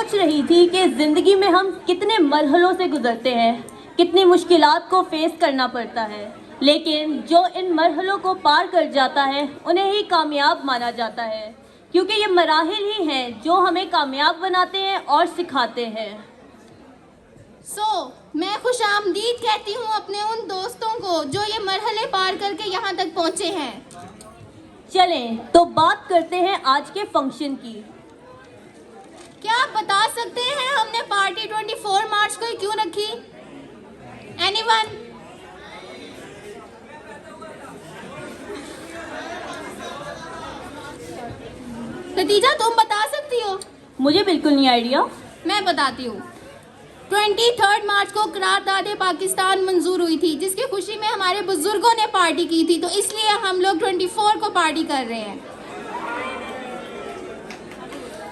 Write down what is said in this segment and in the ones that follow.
सोच रही थी कि ज़िंदगी में हम कितने मरहलों से गुज़रते हैं, कितनी मुश्किलात को फेस करना पड़ता है, लेकिन जो इन मरहलों को पार कर जाता है उन्हें ही कामयाब माना जाता है, क्योंकि ये मराहिल ही हैं जो हमें कामयाब बनाते हैं और सिखाते हैं। मैं खुशामदीद कहती हूँ अपने उन दोस्तों को जो ये मरहले पार करके यहाँ तक पहुँचे हैं। चलें तो बात करते हैं आज के फंक्शन की। क्या आप बता सकते हैं हमने पार्टी 24 मार्च को ही क्यों रखी? एनीवन? नतीजा तुम बता सकती हो? मुझे बिल्कुल नहीं आइडिया। मैं बताती हूँ। 23 मार्च को करारदाद पाकिस्तान मंजूर हुई थी, जिसकी खुशी में हमारे बुजुर्गों ने पार्टी की थी, तो इसलिए हम लोग 24 को पार्टी कर रहे हैं।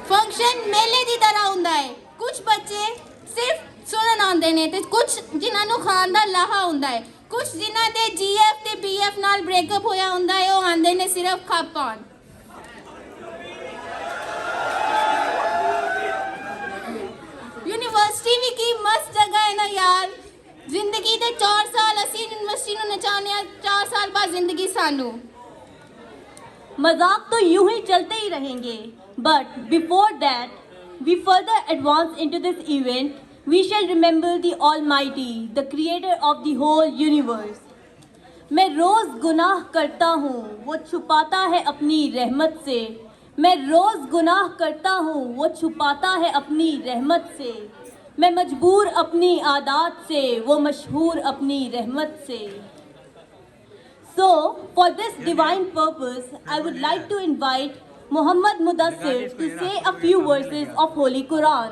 फंक्शन मेले की तरह होता है। कुछ बच्चे सिर्फ सुनन आते ने ते कुछ जिन्होंने खान का लाहा होता है, कुछ जिन्हों के जीएफ ते बीएफ नाल ब्रेकअप होया होता है वो आते ने सिर्फ खप पान। यूनिवर्सिटी भी की मस्त जगह है ना यार। जिंदगी दे 4 साल असी यूनिवर्सिटी नु नचाने 4 साल बाद जिंदगी सानू। मजाक तो यूं ही चलते ही रहेंगे, but before that, we further advance into this event, we shall remember the Almighty, the Creator of the whole universe. मैं रोज़ गुनाह करता हूँ, वो छुपाता है अपनी रहमत से। मैं रोज़ गुनाह करता हूँ, वो छुपाता है अपनी रहमत से। मैं मजबूर अपनी आदत से, वो मशहूर अपनी रहमत से। So, for this divine purpose, I would like to invite Muhammad Mudassir to say a few verses of Holy Quran.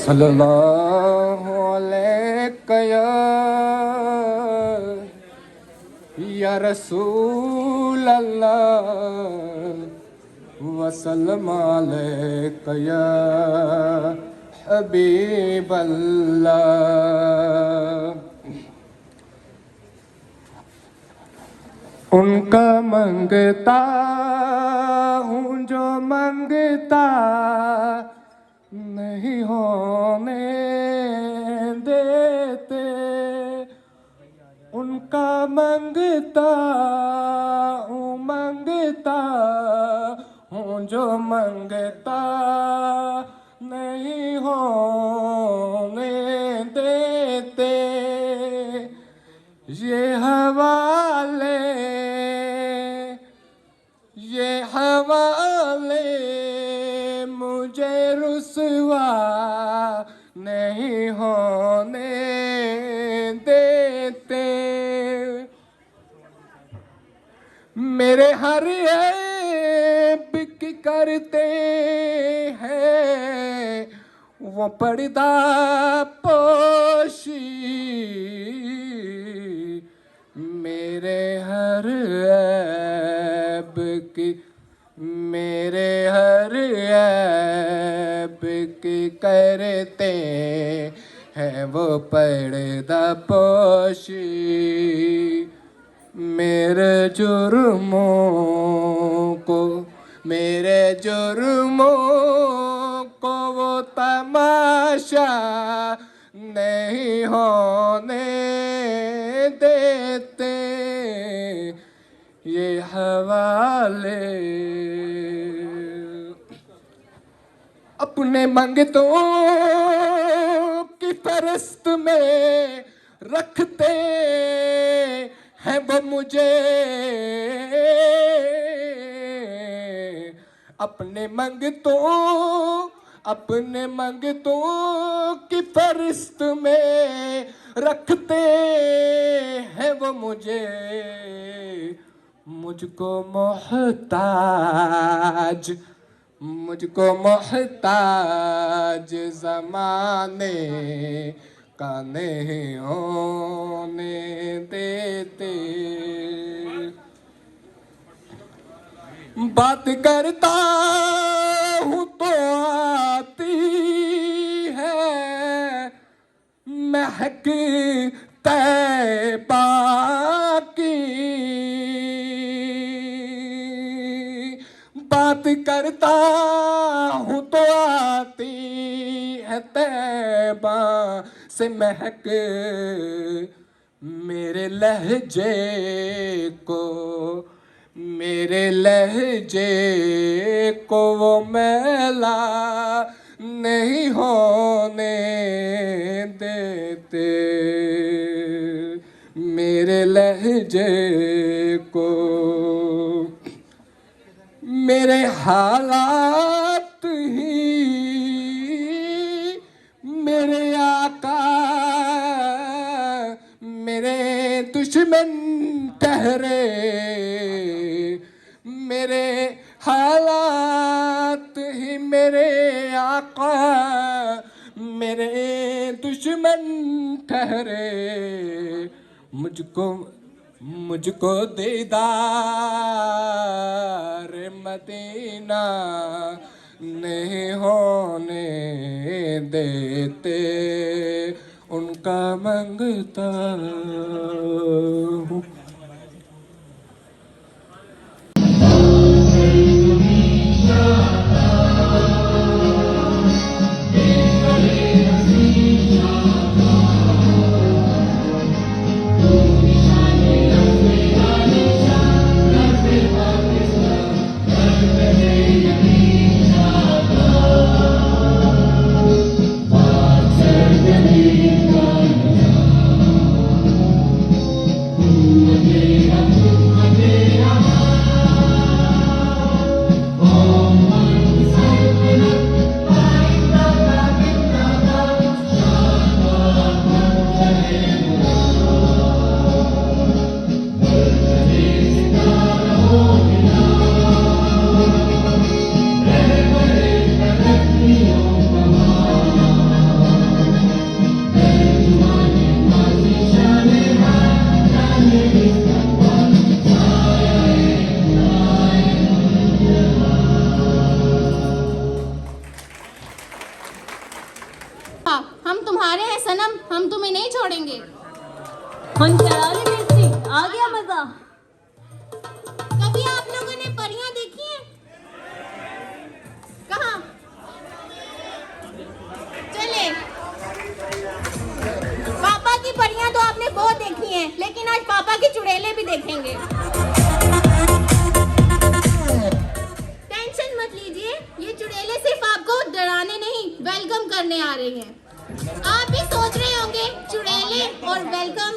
सल्लल्लाहु अलैका या रसूल अल्लाह वसल्लम अलैका या हबीब अल्लाह। उनका मंगता हूँ जो मंगता नहीं होने देते, उनका मंगता हूँ जो मंगता नहीं होने देते। ये हवाले मुझे रुसवा नहीं होने देते। मेरे हर ऐब की करते हैं वो पर्दा पोशी। मेरे हर ऐब की करते हैं वो पर्दा पोशी। मेरे जुर्मों को वो तमाशा नहीं होने देते। ये हवाले अपने मंगतों की फहरिस्त में रखते हैं वो मुझे। अपने मंगतों की फहरिस्त में रखते हैं वो मुझे। मुझको मोहताज ज़माने का नहीं होने देते। बात करता हूँ तो आती है महक तैबा की। बात करता हूँ तो आती है तैबा से महक। मेरे लहजे को वो मैला नहीं होने देते। मेरे लहजे को मेरे हालात ही मेरे आका मेरे दुश्मन ठहरे। मेरे हालात ही मेरे आका मेरे दुश्मन ठहरे। मुझको दीदार मदीना नहीं होने देते। उनका मांगता हूँ। हम तुम्हारे हैं सनम, हम तुम्हें नहीं छोड़ेंगे। हम शरारे मिर्ची, आ गया मजा। कभी आप लोगों ने परियां देखी हैं? कहाँ? चले। पापा की परियां तो आपने बहुत देखी हैं, लेकिन आज पापा की चुड़ैलें भी देखेंगे। टेंशन मत लीजिए, ये चुड़ैलें सिर्फ आपको डराने नहीं वेलकम करने आ रही हैं। आप भी सोच रहे होंगे चुड़ैलें और वेलकम,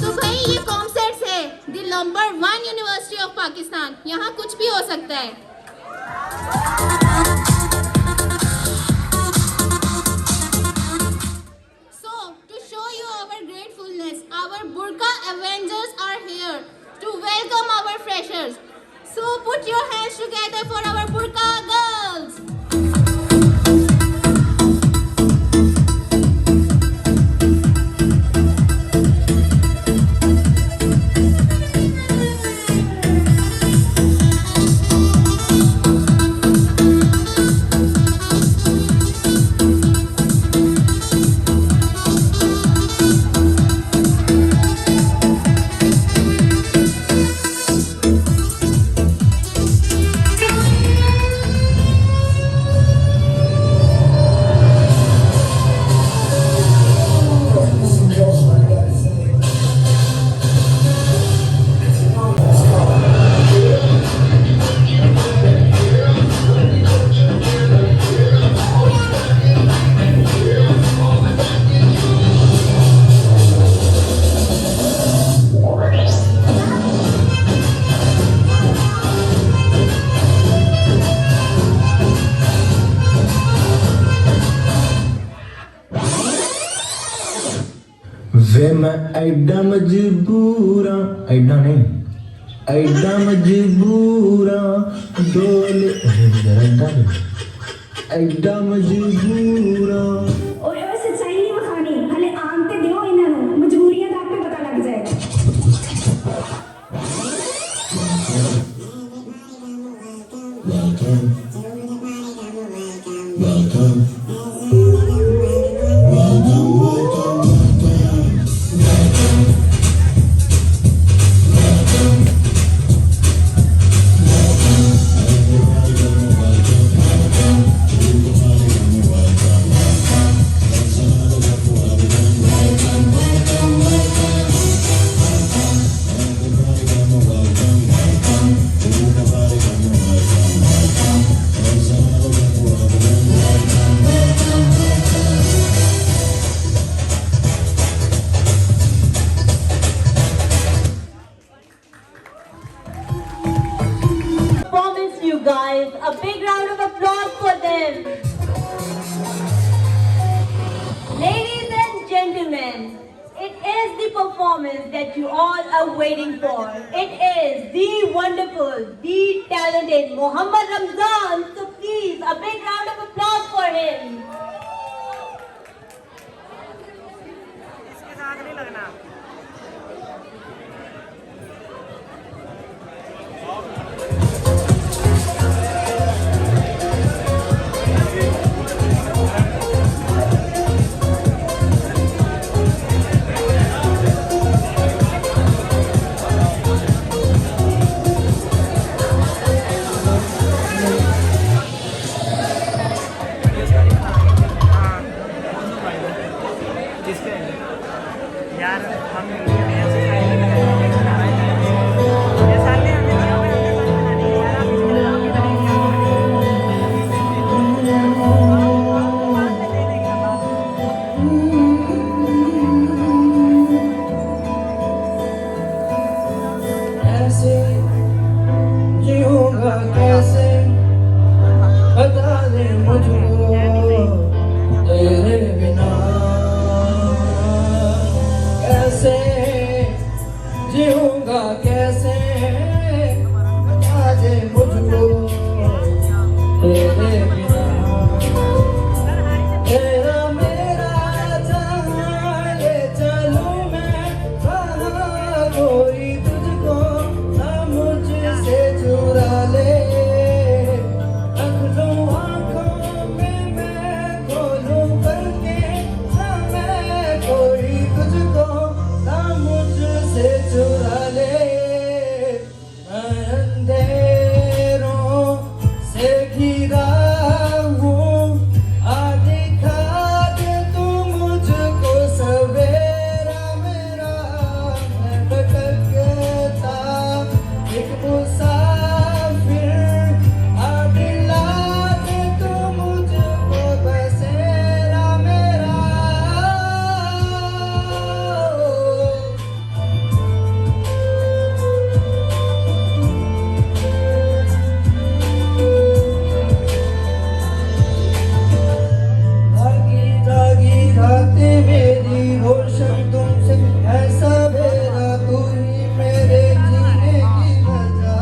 तो भाई ये कॉमसेट्स है, the number 1 university of Pakistan. यहाँ कुछ भी हो सकता है। So to show you our gratefulness, our Burqa Avengers are here to welcome our freshers. So put your hands together for our Burqa girls. वे मैं ऐडा मजबूरा, ऐडा नहीं ऐडा मजबूरा डोल ऐडा मजबूरा। और सच्चाई नहीं बखानी, हले आम Performance, you guys. A big round of applause for them. Ladies and gentlemen, it is the performance that you all are waiting for. It is the wonderful, the talented Mohammad Ramzan. So please, a big round of applause for him. कैसे जीऊंगा कैसे बता दे मुझको तेरे बिना कैसे जीऊंगा कैसे बता दे मुझको तेरे बिना तेरा मेरा जहाँ ले चलूं मैं वहाँ कोई तुझको ना मुझसे चुरा ले रख लूं आँखों में मैं खोलूं करके ना मैं कोई तुझको ना मुझसे चुरा ले मैं अंधेरों से घिरा हूँ आ दिखा दे तू मुझको सवेरा मेरा मैं भटकता एक मुसाफिर आ दिला दे तू मुझको बसेरा मेरा जागी जागी रातें मेरी रोशन तुमसे ऐसा मेरा तू ही मेरे जीने की वजह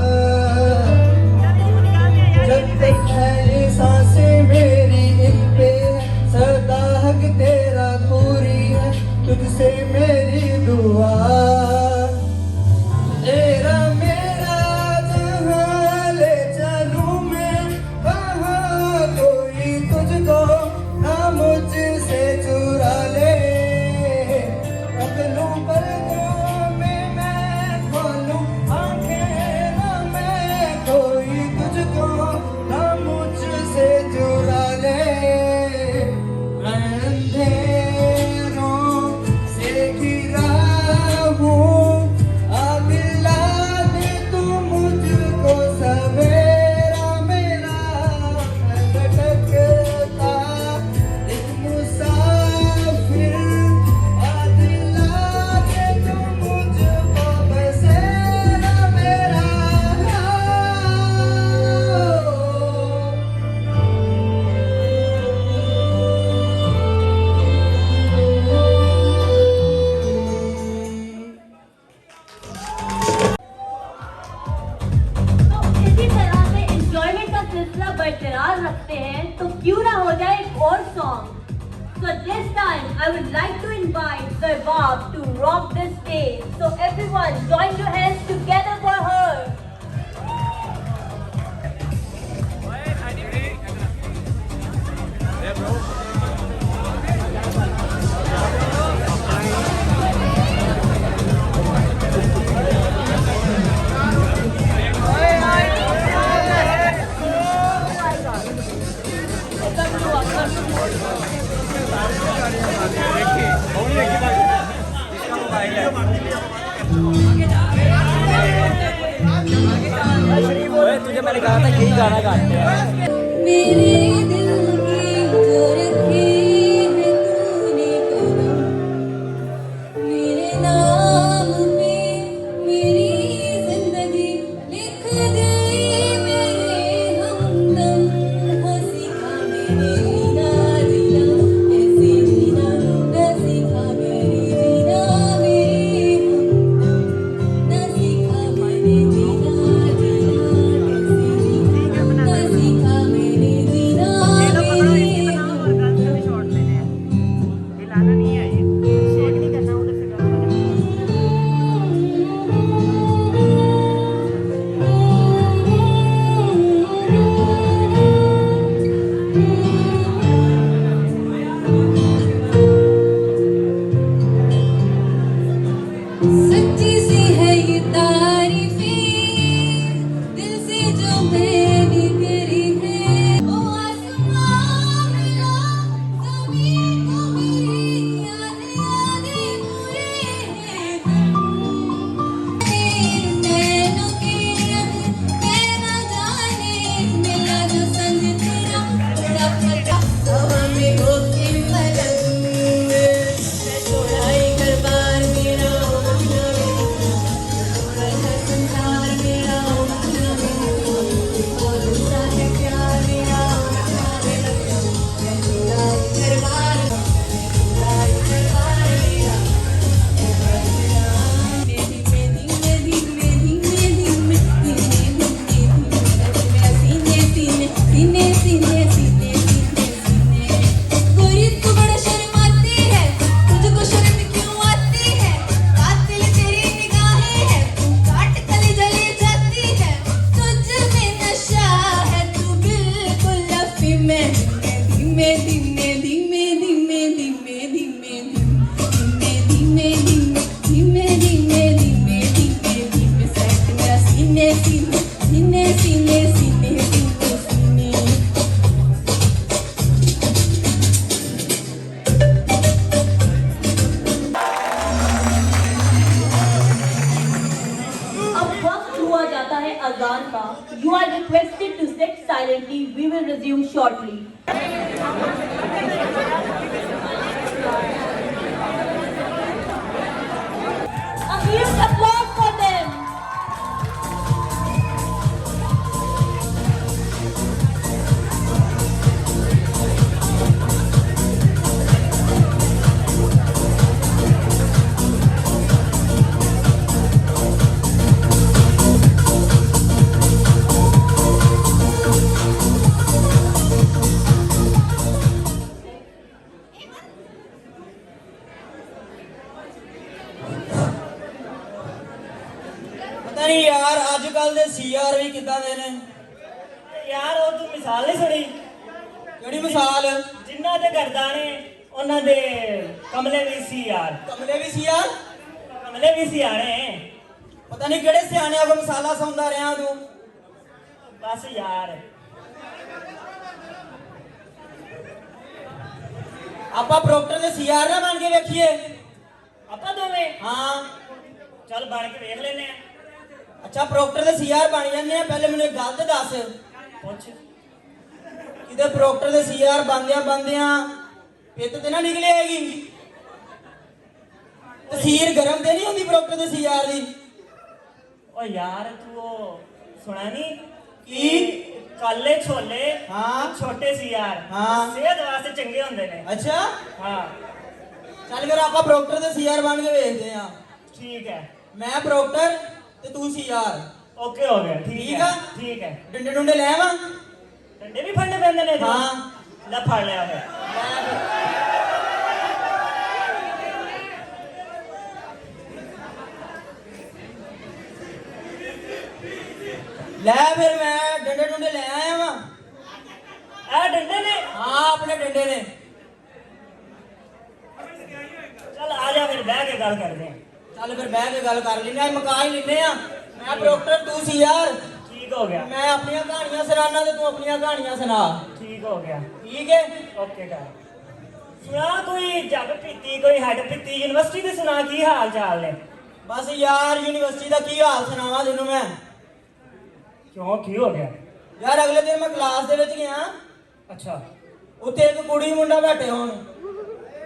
जब तक है ये सांसें मेरी इन पे सदा हक तेरा पूरी है तुझसे मेरी दुआ तेरा मेरा जहाँ ले चलूं मैं वहाँ कोई तुझको ना मुझसे चुरा ले रख लूं पर्दों में मैं खोलूं आंखें ना मैं कोई तुझको ना मुझसे चुरा ले मैं अंधेरों से घिरा हूँ आ दिला दे तू मुझको सवेरा मेरा मैं भटकता एक मुसाफिर आ दिला दे तू मुझको बसेरा मेरा तो इसी तरह से एंजॉयमेंट का सिलसिला बरकरार रखते हैं तो क्यों ना हो जाए एक और song So this time I would like to invite Sarvab to rock the stage. So everyone join your hands together for her. तुझे मैंने कहा था यही गाना गाते हैं। मेरे दिल की जो रखी है तूने कदम, मेरे नाम पे मेरी जिंदगी लिख दे मेरे हमदम। वो सीखा मैंने जीना जीना, कैसे जीना न सीखा मैंने जीना मेरे हमदम, न सीखा मैंने जीना जीना, कैसे जीना न सीखा मैंने जीना मेरे सच्ची सी है ये तारीफें दिल से जो मैंने करी है। ओ आसमां मिला ज़मीं को मेरी यादें पूरे हैं नैनों के रंग मैं न जाने मिला जो संग तेरा थोड़ा फटा हवा में होके पलंग मैं छोड़ा ही घर बार मेरा संसार मेरा और दूसरा है प्यार मेरा मैं छोड़ा ही घर बार मेरा गोरी तू बड़ा शर्माती है, तुझको शर्म क्यों आती है? कातिल तेरी निगाहें है, तू काट कली जली जाती है। तुझ में नशा है, तू बिल्कुल अफीम में। धीमे धीमे धीमे धीमे धीमे धीमे धीमे धीमे धीमे धीमे धीमे धीमे धीमे धीमे सेट मेरा सीने सीने सीने सीने सीने सीने सीने। अब वक्त हुआ जाता है अजान का। You are requested to sit silently. We will resume shortly. A huge applause for them. ਪਤਾ ਨਹੀਂ ਯਾਰ ਅੱਜ ਕੱਲ ਦੇ ਸੀਆਰ ਵੀ ਕਿੱਦਾਂ ਦੇ ਨੇ। ਯਾਰ ਉਹ ਤੂੰ ਮਿਸਾਲ ਨਹੀਂ ਸੁਣੀ, ਕਿਹੜੀ ਮਿਸਾਲ? ਜਿਨ੍ਹਾਂ ਦੇ ਗਰਦਾਨੇ ਉਹਨਾਂ ਦੇ ਕਮਲੇ ਵੀ ਸੀ ਯਾਰ, ਕਮਲੇ ਵੀ ਸੀਆਰ? ਕਮਲੇ ਵੀ ਸਿਆਣੇ। ਪਤਾ ਨਹੀਂ ਕਿਹੜੇ ਸਿਆਣਿਆਂ ਕੋ ਮਸਾਲਾ ਸੌਂਦਾ ਰਿਹਾ ਤੂੰ। ਬਸ ਯਾਰ ਆਪਾਂ ਪ੍ਰੋਕਟਰ ਦੇ ਸੀਆਰ ਨਾ ਬਣ ਕੇ ਵੇਖੀਏ। ਆਪਾਂ ਦੋਵੇਂ ਹਾਂ ਚੱਲ ਬਣ ਕੇ ਵੇਖ ਲੈਨੇ ਆ। ਅੱਛਾ ਪ੍ਰੋਕਟਰ ਦੇ ਸੀਆਰ ਬਣ ਜਾਂਦੇ ਆ। ਪਹਿਲੇ ਮੈਨੂੰ ਇੱਕ ਗੱਲ ਤੇ ਦੱਸ, ਪੁੱਛ। ਕਿਤੇ ਪ੍ਰੋਕਟਰ ਦੇ ਸੀਆਰ ਬੰਦਿਆਂ ਪਿੱਤ ਤੇ ਨਾ ਨਿਕਲੇ ਹੈਗੀ। ਤਸੀਰ ਗਰਮ ਤੇ ਨਹੀਂ ਹੁੰਦੀ ਪ੍ਰੋਕਟਰ ਦੇ ਸੀਆਰ ਦੀ। ਓ ਯਾਰ ਤੂੰ ਉਹ ਸੁਣਾ ਨਹੀਂ ਕੀ? ਕਾਲੇ ਛੋਲੇ ਹਾਂ। ਛੋਟੇ ਸੀ ਯਾਰ, ਹਾਂ। ਸਿਹਤ ਵਾਸਤੇ ਚੰਗੇ ਹੁੰਦੇ ਨੇ। ਅੱਛਾ ਹਾਂ ਚੱਲ ਫਿਰ ਆਪਾਂ ਪ੍ਰੋਕਟਰ ਦੇ ਸੀਆਰ ਬਣ ਕੇ ਵੇਖਦੇ ਆ। ਠੀਕ ਹੈ, ਮੈਂ ਪ੍ਰੋਕਟਰ ਤੇ ਤੂੰ ਸੀਆਰ। ਓਕੇ ਹੋ ਗਿਆ। ਠੀਕ ਠੀਕ ਹੈ ਆ? ਠੀਕ ਹੈ। ਡੰਡੇ ਡੁੰਡੇ ਲੈ ਆਵਾਂ? ਡੰਡੇ ਵੀ ਫੜਨੇ ਪੈਂਦੇ ਨੇ? ਹਾਂ। ਲੈ ਫੜ ਲਿਆ ਫਿਰ। ਲੈ ਫਿਰ ਮੈਂ ਡੰਡੇ ਡੁੰਡੇ ਲੈ ਆਇਆ ਵਾਂ। ਇਹ ਡੰਡੇ ਨੇ? ਹਾਂ ਆਪਣੇ ਡੰਡੇ ਨੇ। ਚੱਲ ਆ ਜਾ ਫਿਰ ਬਹਿ ਕੇ ਗੱਲ ਕਰਦੇ ਆ। ਚੱਲ ਫਿਰ ਬਹਿ ਕੇ ਗੱਲ ਕਰ ਲੈਨੇ ਆ, ਮੁਕਾ ਹੀ ਲੈਨੇ ਆ। ਮੈਂ ਪ੍ਰੋਕਟਰ ਤੂੰ ਸੀਆਰ। ਠੀਕ ਹੋ ਗਿਆ। ਮੈਂ ਆਪਣੀਆਂ ਕਹਾਣੀਆਂ ਸੁਣਾਉਣਾ ਤੇ ਤੂੰ ਆਪਣੀਆਂ ਕਹਾਣੀਆਂ ਸੁਣਾ। ਠੀਕ ਹੋ ਗਿਆ। ਠੀਕ ਹੈ? ਓਕੇ ਕਰ। ਸੁਣਾ ਕੋਈ ਜੱਗ ਪੀਤੀ, ਕੋਈ ਹੈਡ ਪੀਤੀ, ਯੂਨੀਵਰਸਿਟੀ ਦੇ ਸੁਣਾ ਕੀ ਹਾਲ ਚਾਲ ਨੇ? ਬਸ ਯਾਰ ਯੂਨੀਵਰਸਿਟੀ ਦਾ ਕੀ ਹਾਲ ਸੁਣਾਵਾਂ ਤੈਨੂੰ ਮੈਂ। ਕਿਉਂ ਕੀ ਹੋ ਗਿਆ ਯਾਰ ਅਗਲੇ ਦਿਨ ਮੈਂ ਕਲਾਸ ਦੇ ਵਿੱਚ ਗਿਆ, ਅੱਛਾ ਉੱਥੇ ਇੱਕ ਕੁੜੀ ਮੁੰਡਾ ਬੈਠੇ ਹੋਣ,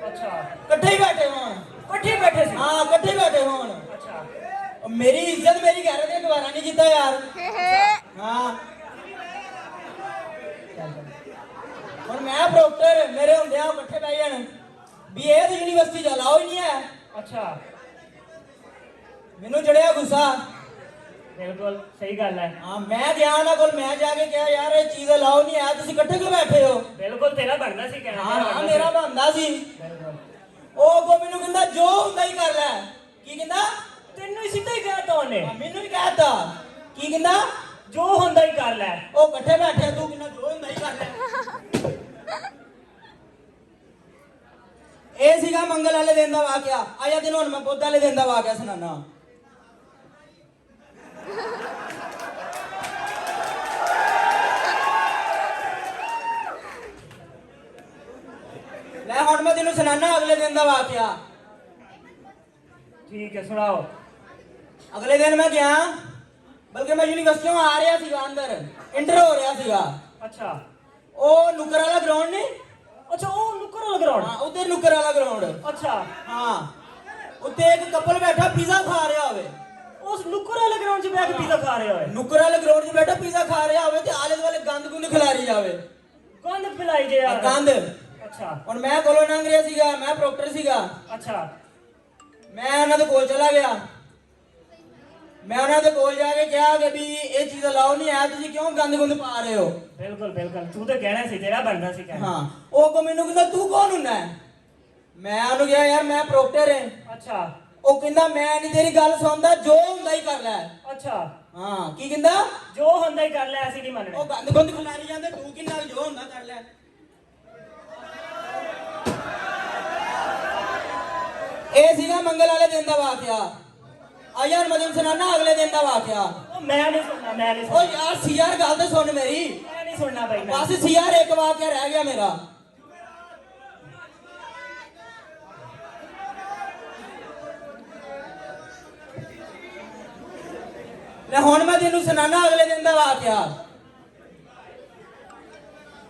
ਅੱਛਾ ਇਕੱਠੇ ਹੀ ਬੈਠੇ ਹੋਣ। ਇਕੱਠੇ ਬੈਠੇ ਸੀ ਹਾਂ ਇਕੱਠੇ ਹੀ ਬੈਠੇ ਹੋਣ। ਅੱਛਾ ਉਹ ਮੇਰੀ ਇੱਜ਼ਤ ਮੇਰੀ ਘਰ ਦੇ ਦੁਬਾਰਾ ਨਹੀਂ ਕੀਤਾ ਯਾਰ। ਹਾਂ ਹੁਣ ਮੈਂ ਪ੍ਰੋਕਟਰ, ਮੇਰੇ ਹੁੰਦੇ ਆ ਇਕੱਠੇ ਬਹਿ ਜਾਣ ਵੀ ਇਹ ਤਾਂ ਯੂਨੀਵਰਸਿਟੀ ਚ ਅਲਾਓ ਹੀ ਨਹੀਂ ਹੈ। ਅੱਛਾ ਮੈਨੂੰ ਚੜਿਆ ਗੁੱਸਾ। ਬਿਲਕੁਲ ਸਹੀ ਗੱਲ ਹੈ ਹਾਂ ਮੈਂ ਗਿਆ ਉਹਨਾਂ ਕੋਲ, ਮੈਂ ਜਾ ਕੇ ਕਿਹਾ ਯਾਰ ਇਹ ਚੀਜ਼ ਅਲਾਓ ਨਹੀਂ ਹੈ, ਤੁਸੀਂ ਇਕੱਠੇ ਕਿਉਂ ਬੈਠੇ ਹੋ? ਬਿਲਕੁਲ ਤੇਰਾ ਬਣਦਾ ਸੀ ਕਹਿਣਾ ਹਾਂ ਹਾਂ ਮੇਰਾ ਬਣਦਾ ਸੀ। ਬਿਲਕੁਲ ਉਹ ਅੱਗੋਂ ਮੈਨੂੰ ਕਹਿੰਦਾ ਜੋ ਹੁੰਦਾ ਹੀ ਕਰ ਲੈ। ਕੀ ਕਹਿੰਦਾ? ਤੈਨੂੰ ਹੀ ਸਿੱਧਾ ਹੀ ਕਹਿਤਾ ਉਹਨੇ ਮੈਨੂੰ ਹੀ ਕਹਿਤਾ। ਕੀ ਕਹਿੰਦਾ? ਜੋ ਹੁੰਦਾ ਹੀ ਕਰ ਲੈ ਉਹ ਇਕੱਠੇ ਬੈਠੇ, ਤੂੰ ਕਹਿੰਦਾ ਜੋ ਹੁੰਦਾ ਹੀ ਕਰ ਲੈ। ਇਹ ਸੀਗਾ ਮੰਗਲ ਵਾਲੇ ਦਿਨ ਦਾ ਵਾਕਿਆ। ਆਇਆ ਦਿਨ ਹੁਣ ਮੈਂ ਬੁੱਧ ਵਾਲੇ ਦਿਨ ਦਾ ਵਾਕਿਆ ਸੁਣਾਣਾ। ਲੈ ਹੁਣ ਮੈਂ ਤੈਨੂੰ ਸੁਣਾਣਾ ਅਗਲੇ ਦਿਨ ਦਾ ਵਾਕਿਆ। ਠੀਕ ਹੈ ਸੁਣਾਓ ਅਗਲੇ ਦਿਨ ਮੈਂ ਗਿਆ, ਬਲਕਿ ਮੈਂ ਯੂਨੀਵਰਸਿਟੀੋਂ ਆ ਰਿਹਾ ਸੀਗਾ, ਅੰਦਰ ਇੰਟਰ ਹੋ ਰਿਹਾ ਸੀਗਾ। ਅੱਛਾ ਉਹ ਨੁੱਕਰ ਵਾਲਾ ਗਰਾਊਂਡ ਨਹੀਂ, ਅੱਛਾ ਉਹ ਨੁੱਕਰ ਵਾਲਾ ਗਰਾਊਂਡ ਹਾਂ ਉੱਧਰ ਨੁੱਕਰ ਵਾਲਾ ਗਰਾਊਂਡ। ਅੱਛਾ ਹਾਂ ਉੱਤੇ ਇੱਕ ਕਪਲ ਬੈਠਾ ਪੀਜ਼ਾ ਖਾ ਰਿਹਾ ਹੋਵੇ। ਉਸ ਨੁੱਕਰ ਵਾਲੇ ਗਰਾਊਂਡ 'ਚ ਬੈਠ ਕੇ ਪੀਜ਼ਾ ਖਾ ਰਿਹਾ ਹੋਏ ਨੁੱਕਰ ਵਾਲੇ ਗਰਾਊਂਡ 'ਚ ਬੈਠਾ ਪੀਜ਼ਾ ਖਾ ਰਿਹਾ ਹੋਵੇ ਤੇ ਆਲੇ ਦੁਆਲੇ ਗੰਦ ਗੁੰਦ ਖਿਲਾਰੀ ਜਾਵੇ। ਗੰਦ ਪਿਲਾਈ ਜੇ ਯਾਰ ਗੰਦ। ਅੱਛਾ ਹੁਣ ਮੈਂ ਕੋਲੋਂ ਲੰਘ ਰਿਹਾ ਸੀਗਾ, ਮੈਂ ਪ੍ਰੋਕਟਰ ਸੀਗਾ। ਅੱਛਾ ਮੈਂ ਉਹਨਾਂ ਦੇ ਕੋਲ ਚਲਾ ਗਿਆ। ਮੈਂ ਉਹਨਾਂ ਦੇ ਕੋਲ ਜਾ ਕੇ ਕਿਹਾ ਕਿ ਵੀ ਇਹ ਚੀਜ਼ ਅਲਾਓ ਨਹੀਂ ਹੈ, ਤੁਸੀਂ ਕਿਉਂ ਗੰਦ ਗੁੰਦ ਪਾ ਰਹੇ ਹੋ? ਬਿਲਕੁਲ ਬਿਲਕੁਲ ਤੂੰ ਤਾਂ ਕਹਿਣਾ ਸੀ, ਤੇਰਾ ਬਣਦਾ ਸੀ ਕਹਿਣਾ ਹਾਂ ਉਹ ਕੋ ਮੈਨੂੰ ਕਹਿੰਦਾ ਤੂੰ ਕੌਣ ਹੁੰਦਾ ਹੈ? ਮੈਂ ਉਹਨੂੰ ਕਿਹਾ ਯਾਰ ਮੈਂ ਪ੍ਰੋਕਟਰ ਹਾਂ। ਅੱਛਾ ਉਹ ਕਹਿੰਦਾ ਮੈਂ ਨਹੀਂ ਤੇਰੀ ਗੱਲ ਸੁਣਦਾ, ਜੋ ਹੁੰਦਾ ਹੀ ਕਰ ਲੈ। ਅੱਛਾ ਹਾਂ ਕੀ ਕਹਿੰਦਾ? ਜੋ ਹੁੰਦਾ ਹੀ ਕਰ ਲੈ, ਅਸੀਂ ਨਹੀਂ ਉਹ ਮੰਨਣਾ ਗੰਦ ਗੁੰਦ ਖਿਲਾਰੀ ਜਾਂਦੇ, ਤੂੰ ਕਿੰਨਾ ਜੋ ਹੁੰਦਾ ਕਰ ਲੈ। ਇਹ ਸੀਗਾ ਮੰਗਲ ਵਾਲੇ ਦਿਨ ਦਾ ਵਾਕਿਆ। ਆ ਯਾਰ ਮੈਂ ਤੈਨੂੰ ਸੁਣਾਣਾ ਅਗਲੇ ਦਿਨ ਦਾ ਵਾਕਿਆ। ਉਹ ਮੈਂ ਨਹੀਂ ਸੁਣਨਾ, ਮੈਂ ਨਹੀਂ ਓ ਸੁਣਨਾ, ਯਾਰ ਸੀਆਰ ਗੱਲ ਤੇ ਸੁਣ ਮੇਰੀ। ਮੈਂ ਨਹੀਂ ਸੁਣਨਾ ਬਾਈ ਮੈਂ ਬਸ ਸੀਆਰ ਇੱਕ ਵਾਕਿਆ ਰਹਿ ਗਿਆ ਮੇਰਾ। ਲੈ ਹੁਣ ਮੈਂ ਤੈਨੂੰ ਸੁਣਾਣਾ ਅਗਲੇ ਦਿਨ ਦਾ ਵਾਕਿਆ।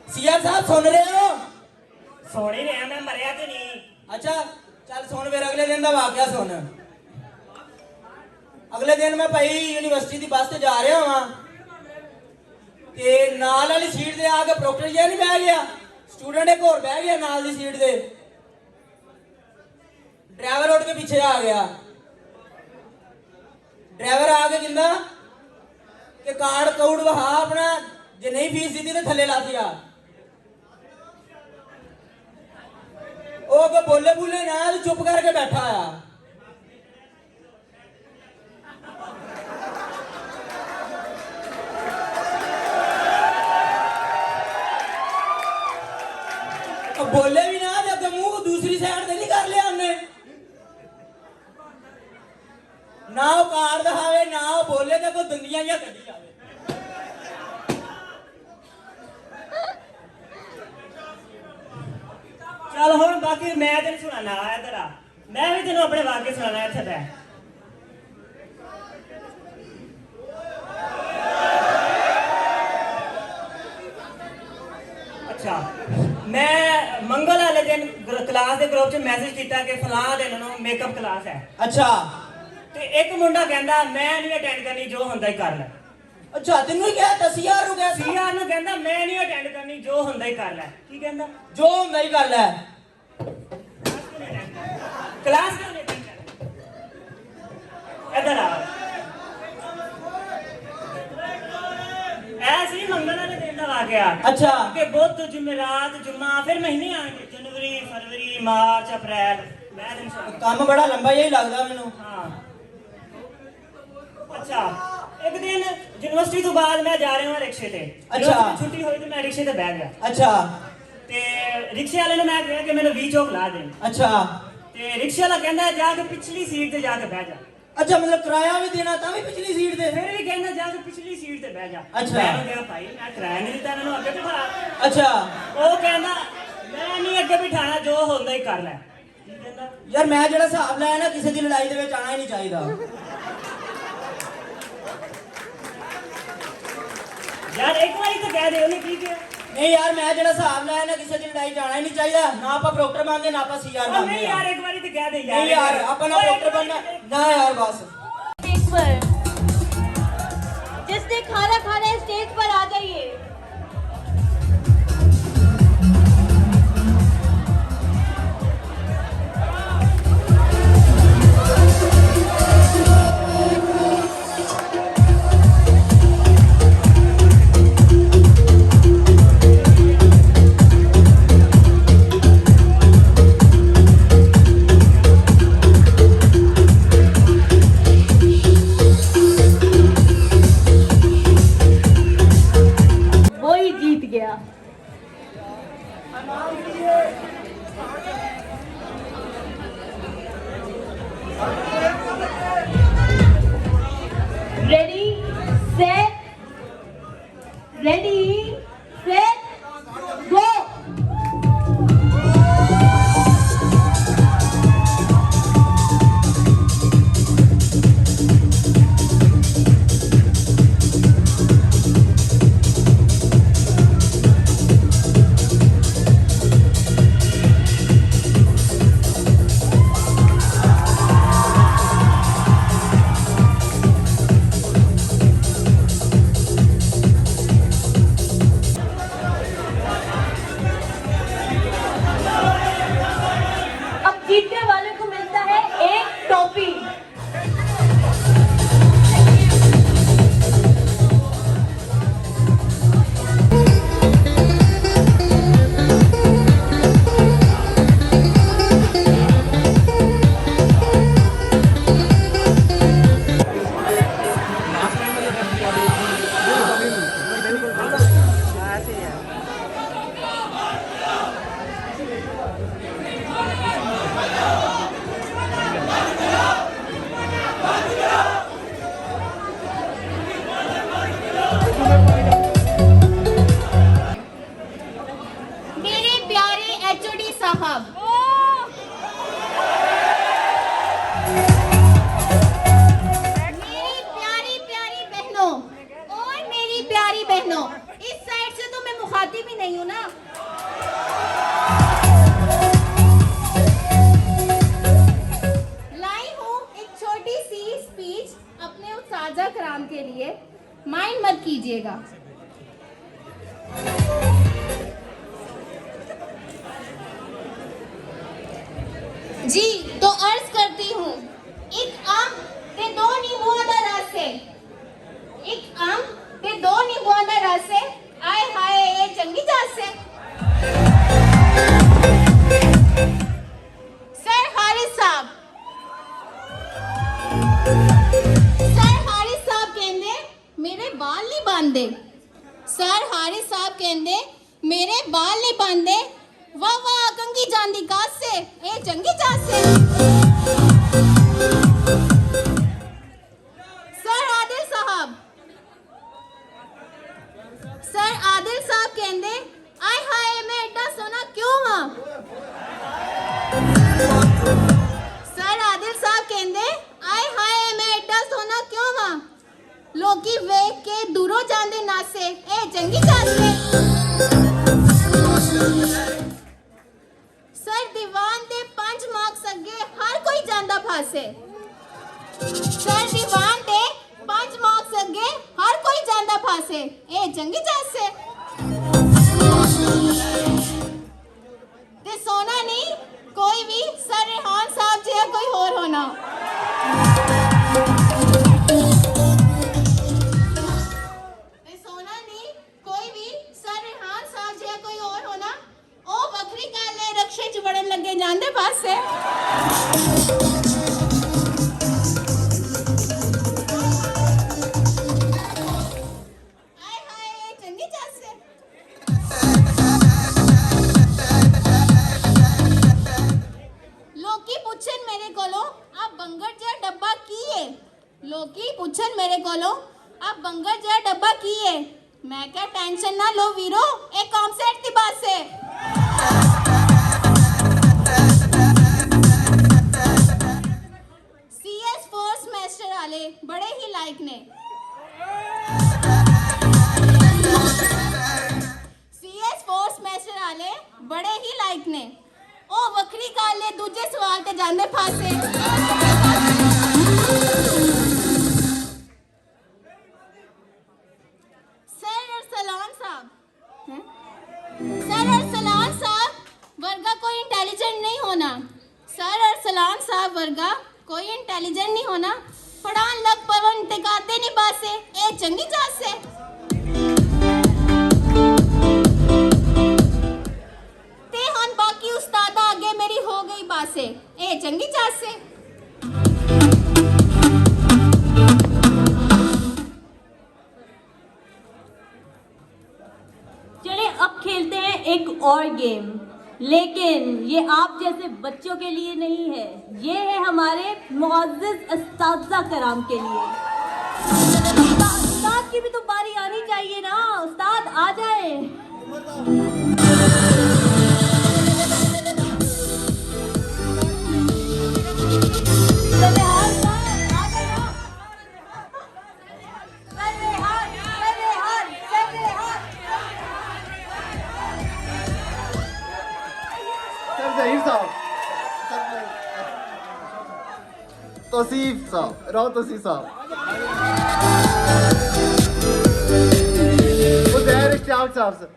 ਸੀਆਰ ਸਾਹਿਬ ਸੁਣ ਰਹੇ ਹੋ? ਸੁਣ ਹੀ ਰਿਹਾ, ਮੈਂ ਮਰਿਆ ਤੇ ਨਹੀਂ। ਅੱਛਾ ਚੱਲ ਸੁਣ ਫਿਰ ਅਗਲੇ ਦਿਨ ਦਾ ਵਾਕਿਆ ਸੁਣ। ਅਗਲੇ ਦਿਨ ਮੈਂ ਭਾਈ ਯੂਨੀਵਰਸਿਟੀ ਦੀ ਬੱਸ ਤੇ ਜਾ ਰਿਹਾ ਹਾਂ ਤੇ ਨਾਲ ਵਾਲੀ ਸੀਟ ਤੇ ਆ ਕੇ ਪ੍ਰੋਕਟਰ ਜਿਹਾ ਨਹੀਂ ਬਹਿ ਗਿਆ, ਸਟੂਡੈਂਟ ਇੱਕ ਹੋਰ ਬਹਿ ਗਿਆ ਨਾਲ ਦੀ ਸੀਟ ਤੇ। ਡਰਾਈਵਰ ਉੱਠ ਕੇ ਪਿੱਛੇ ਆ ਗਿਆ। ਡਰਾਈਵਰ ਆ ਕੇ ਕਹਿੰਦਾ ਕਿ ਕਾਰਡ ਕੌੜ ਵਹਾ ਆਪਣਾ, ਜੇ ਨਹੀਂ ਫੀਸ ਦਿੱਤੀ ਤਾਂ ਥੱਲੇ ਲਾ ਦਿਆ। ਉਹ ਕੋ ਬੋਲੇ ਬੋਲੇ ਨਾ, ਚੁੱਪ ਕਰਕੇ ਬੈਠਾ ਆ। ਬੋਲੇ ਵੀ ਨਾ ਤੇ ਅੱਗੇ ਮੂੰਹ ਦੂਸਰੀ ਸਾਈਡ ਤੇ ਨਹੀਂ ਕਰ ਲਿਆ ਉਹਨੇ। ਨਾ ਉਹ ਕਾਰ ਦਿਖਾਵੇ ਨਾ ਉਹ ਬੋਲੇ ਤੇ ਕੋਈ ਦੁਨੀਆ ਜਾਂ ਕੱਢੀ ਜਾਵੇ। ਚੱਲ ਹੁਣ ਬਾਕੀ ਮੈਂ ਤੈਨੂੰ ਸੁਣਾਣਾ ਆ ਇੱਧਰ ਆ, ਮੈਂ ਵੀ ਤੈਨੂੰ ਆਪਣੇ ਵਾਕਿਆ ਸੁਣਾਣਾ ਇੱਥੇ ਬੈ। ਅੱਛਾ ਮੈਂ ਮੰਗਲ ਵਾਲੇ ਦਿਨ ਕਲਾਸ ਦੇ ਗਰੁੱਪ 'ਚ ਮੈਸੇਜ ਕੀਤਾ ਕਿ ਫਲਾਂ ਦਿਨ ਨੂੰ ਮੇਕਅਪ ਕਲਾਸ ਹੈ। ਅੱਛਾ ਤੇ ਇੱਕ ਮੁੰਡਾ ਕਹਿੰਦਾ ਮੈਂ ਨਹੀਂ ਅਟੈਂਡ ਕਰਨੀ, ਜੋ ਹੁੰਦਾ ਹੀ ਕਰ ਲੈ। ਅੱਛਾ ਤੈਨੂੰ ਹੀ ਕਿਹਾ ਤਾਂ ਸੀਆਰ ਨੂੰ ਕਿਹਾ ਸੀ? ਸੀਆਰ ਨੂੰ ਕਹਿੰਦਾ ਮੈਂ ਨਹੀਂ ਅਟੈਂਡ ਕਰਨੀ, ਜੋ ਹੁੰਦਾ ਹੀ ਕਰ ਲੈ। ਕੀ ਕਹਿੰਦਾ? ਜੋ ਹੁੰਦਾ ਹੀ ਕਰ ਲੈ। ਕਲਾਸ ਕਿਉਂ ਨਹੀਂ ਅਟੈਂਡ ਕਰਨੀ? ਇੱਧਰ ਆ। ਐਸੀ ਮੰਗਲ ਵਾਲੇ ਦਿਨ ਦਾ ਵਾਕਿਆ। ਅੱਛਾ ਕਿ ਬੁੱਧ ਜੁਮੇਰਾਤ ਜੁਮਾ ਫਿਰ ਮਹੀਨੇ ਆਣਗੇ, ਜਨਵਰੀ ਫਰਵਰੀ ਮਾਰਚ ਅਪ੍ਰੈਲ। ਮੈਂ ਤੈਨੂੰ ਸੁਣਾਉਂਦਾ। ਕੰਮ ਬੜਾ ਲੰਬਾ ਜਿਹਾ ਹੀ ਲੱਗਦਾ ਮੈਨੂੰ। ਹਾਂ ਅੱਛਾ ਇੱਕ ਦਿਨ ਯੂਨੀਵਰਸਿਟੀ ਤੋਂ ਬਾਅਦ ਮੈਂ ਜਾ ਰਿਹਾ ਹਾਂ ਰਿਕਸ਼ੇ ਤੇ। ਅੱਛਾ। ਛੁੱਟੀ ਹੋਈ ਤੇ ਮੈਂ ਰਿਕਸ਼ੇ ਤੇ ਬਹਿ ਗਿਆ ਅੱਛਾ ਤੇ ਰਿਕਸ਼ੇ ਵਾਲੇ ਨੂੰ ਮੈਂ ਕਿਹਾ ਕਿ ਮੈਨੂੰ 20 ਚੌਕ ਲਾ ਦੇ। ਅੱਛਾ ਤੇ ਰਿਕਸ਼ੇ ਵਾਲਾ ਕਹਿੰਦਾ ਜਾ ਕੇ ਪਿਛਲੀ ਸੀਟ ਤੇ ਜਾ ਕੇ ਬਹਿ ਜਾ। ਅੱਛਾ ਮਤਲਬ ਕਿਰਾਇਆ ਵੀ ਦੇਣਾ ਤਾਂ ਵੀ ਪਿਛਲੀ ਸੀਟ ਤੇ? ਫਿਰ ਵੀ ਕਹਿੰਦਾ ਜਾ ਕੇ ਪਿਛਲੀ ਸੀਟ ਤੇ ਬਹਿ ਜਾ। ਅੱਛਾ। ਮੈਂ ਕਿਹਾ ਭਾਈ ਮੈਂ ਕਿਰਾਇਆ ਨਹੀਂ ਦਿੱਤਾ, ਮੈਨੂੰ ਅੱਗੇ ਬਿਠਾ। ਅੱਛਾ ਉਹ ਕਹਿੰਦਾ ਮੈਂ ਨਹੀਂ ਅੱਗੇ ਬਿਠਾਣਾ, ਜੋ ਹੁੰਦਾ ਹੀ ਕਰ ਲੈ। ਕੀ ਕਹਿੰਦਾ? ਯਾਰ ਮੈਂ ਜਿਹੜਾ ਹਿਸਾਬ ਲਾਇਆ ਨਾ, ਕਿਸੇ ਦੀ ਲੜਾਈ ਦੇ ਵਿੱਚ ਆਣਾ ਹੀ ਨਹੀਂ ਚਾਹੀਦਾ। यार एक बार तो कह दे उन्हें की किया नहीं यार मैं जेड़ा हिसाब लाया ना किसी की लड़ाई जाना ही नहीं चाहिए ना आप डॉक्टर मांगे ना आप सीआर और मांगे नहीं यार एक बार तो कह दे नहीं यार अपन डॉक्टर बनना ना यार बस स्टेज पर जिसने खाना खाना है स्टेज पर आ जाइए। वही जीत गया। Ready set go. अब जीतने वाले को मिलता है एक टॉफी। मेरे प्यारे एचओडी साहब, मेरी प्यारी प्यारी बहनों और मेरी प्यारी बहनों, इस साइड से तो मैं मुखातिब ही नहीं हूं ना। लाई हूं एक छोटी सी स्पीच अपने उस्ताजा कराम के लिए, माइंड मत कीजिएगा। जी तो अर्ज करती हूँ, एक आम ते दो नींबुआं दा रस है, एक आम ते दो नींबुआं दा रस है, आए हाय ये चंगी जास है। सर हारिस साहब कहंदे मेरे बाल नहीं बांधे, सर हारिस साहब कहंदे मेरे बाल नहीं बांधे, वाह वाह कंगी जांदी कास से ए चंगी जास से। सर आदिल साहब कहंदे आय हाय मैं एडा सोना क्यों हां। सर आदिल साहब कहंदे आय हाय मैं एडा सोना क्यों हां, लोकी वेख के दूरों जांदे नासे ए चंगी जास से। सर दीवान दे 5 मार्क्स अगे हर कोई जांदा फासे, सर दीवान दे 5 मार्क्स अगे हर कोई जांदा फासे ए चंगी जास से। ते सोना नहीं कोई भी सर रेहान साहब जिहा कोई होर होना। ते सोना नहीं कोई भी सर रेहान साहब जिहा कोई होर होना, ओ बखरी गल है रक्षे च वड़न लगे जांदे पासे। लोकी पूछन मेरे कोलो आप बंगर जरा डब्बा की है, मैं क्या टेंशन ना लो वीरो एक काम सेट दी बात से। सीएस फोर्स मास्टर वाले बड़े ही लाइक ने। जाते फांसे। सर अरसलान साहब हैं? सर अरसलान साहब वर्गा कोई इंटेलिजेंट नहीं होना। सर अरसलान साहब वर्गा कोई इंटेलिजेंट नहीं होना। पढ़ान लग पवन टिकाते नहीं बासे ए चंगी जात से। ते हन बाकी उस्तादा आगे मेरी हो गई बासे ए चंगी जात से। चलिए अब खेलते हैं एक और गेम, लेकिन ये आप जैसे बच्चों के लिए नहीं है, ये है हमारे मुअज़्ज़िज़ उस्ताज़ा कराम के लिए। उस्ताद की भी तो बारी आनी चाहिए ना, उस्ताद आ जाए। ज़हीर साहब, तौसीफ साहब, राव तौसीफ साहब, उज़ैर इश्तियाक साहब सर।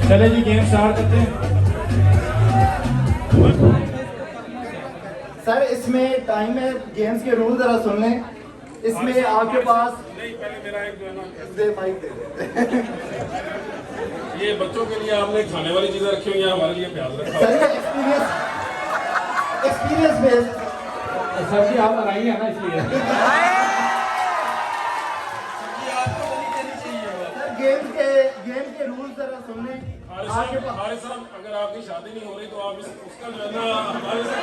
चले जी गेम स्टार्ट करते हैं। सर इसमें टाइम है, गेम्स के रूल जरा सुन लें। इसमें आपके पास नहीं, पहले मेरा एक जो है ना, दे माइक दे दे। ये बच्चों के लिए आपने खाने वाली चीजें रखी हुई हैं, हमारे लिए प्याज रखा सर ये एक्सपीरियंस बेस्ड। सब्जी आप बनाई है ना, इसलिए गेम के रूल जरा सुन लें। आपके पास हमारे साथ अगर आपकी शादी नहीं हो रही तो आप उसका जो है ना हमारे साथ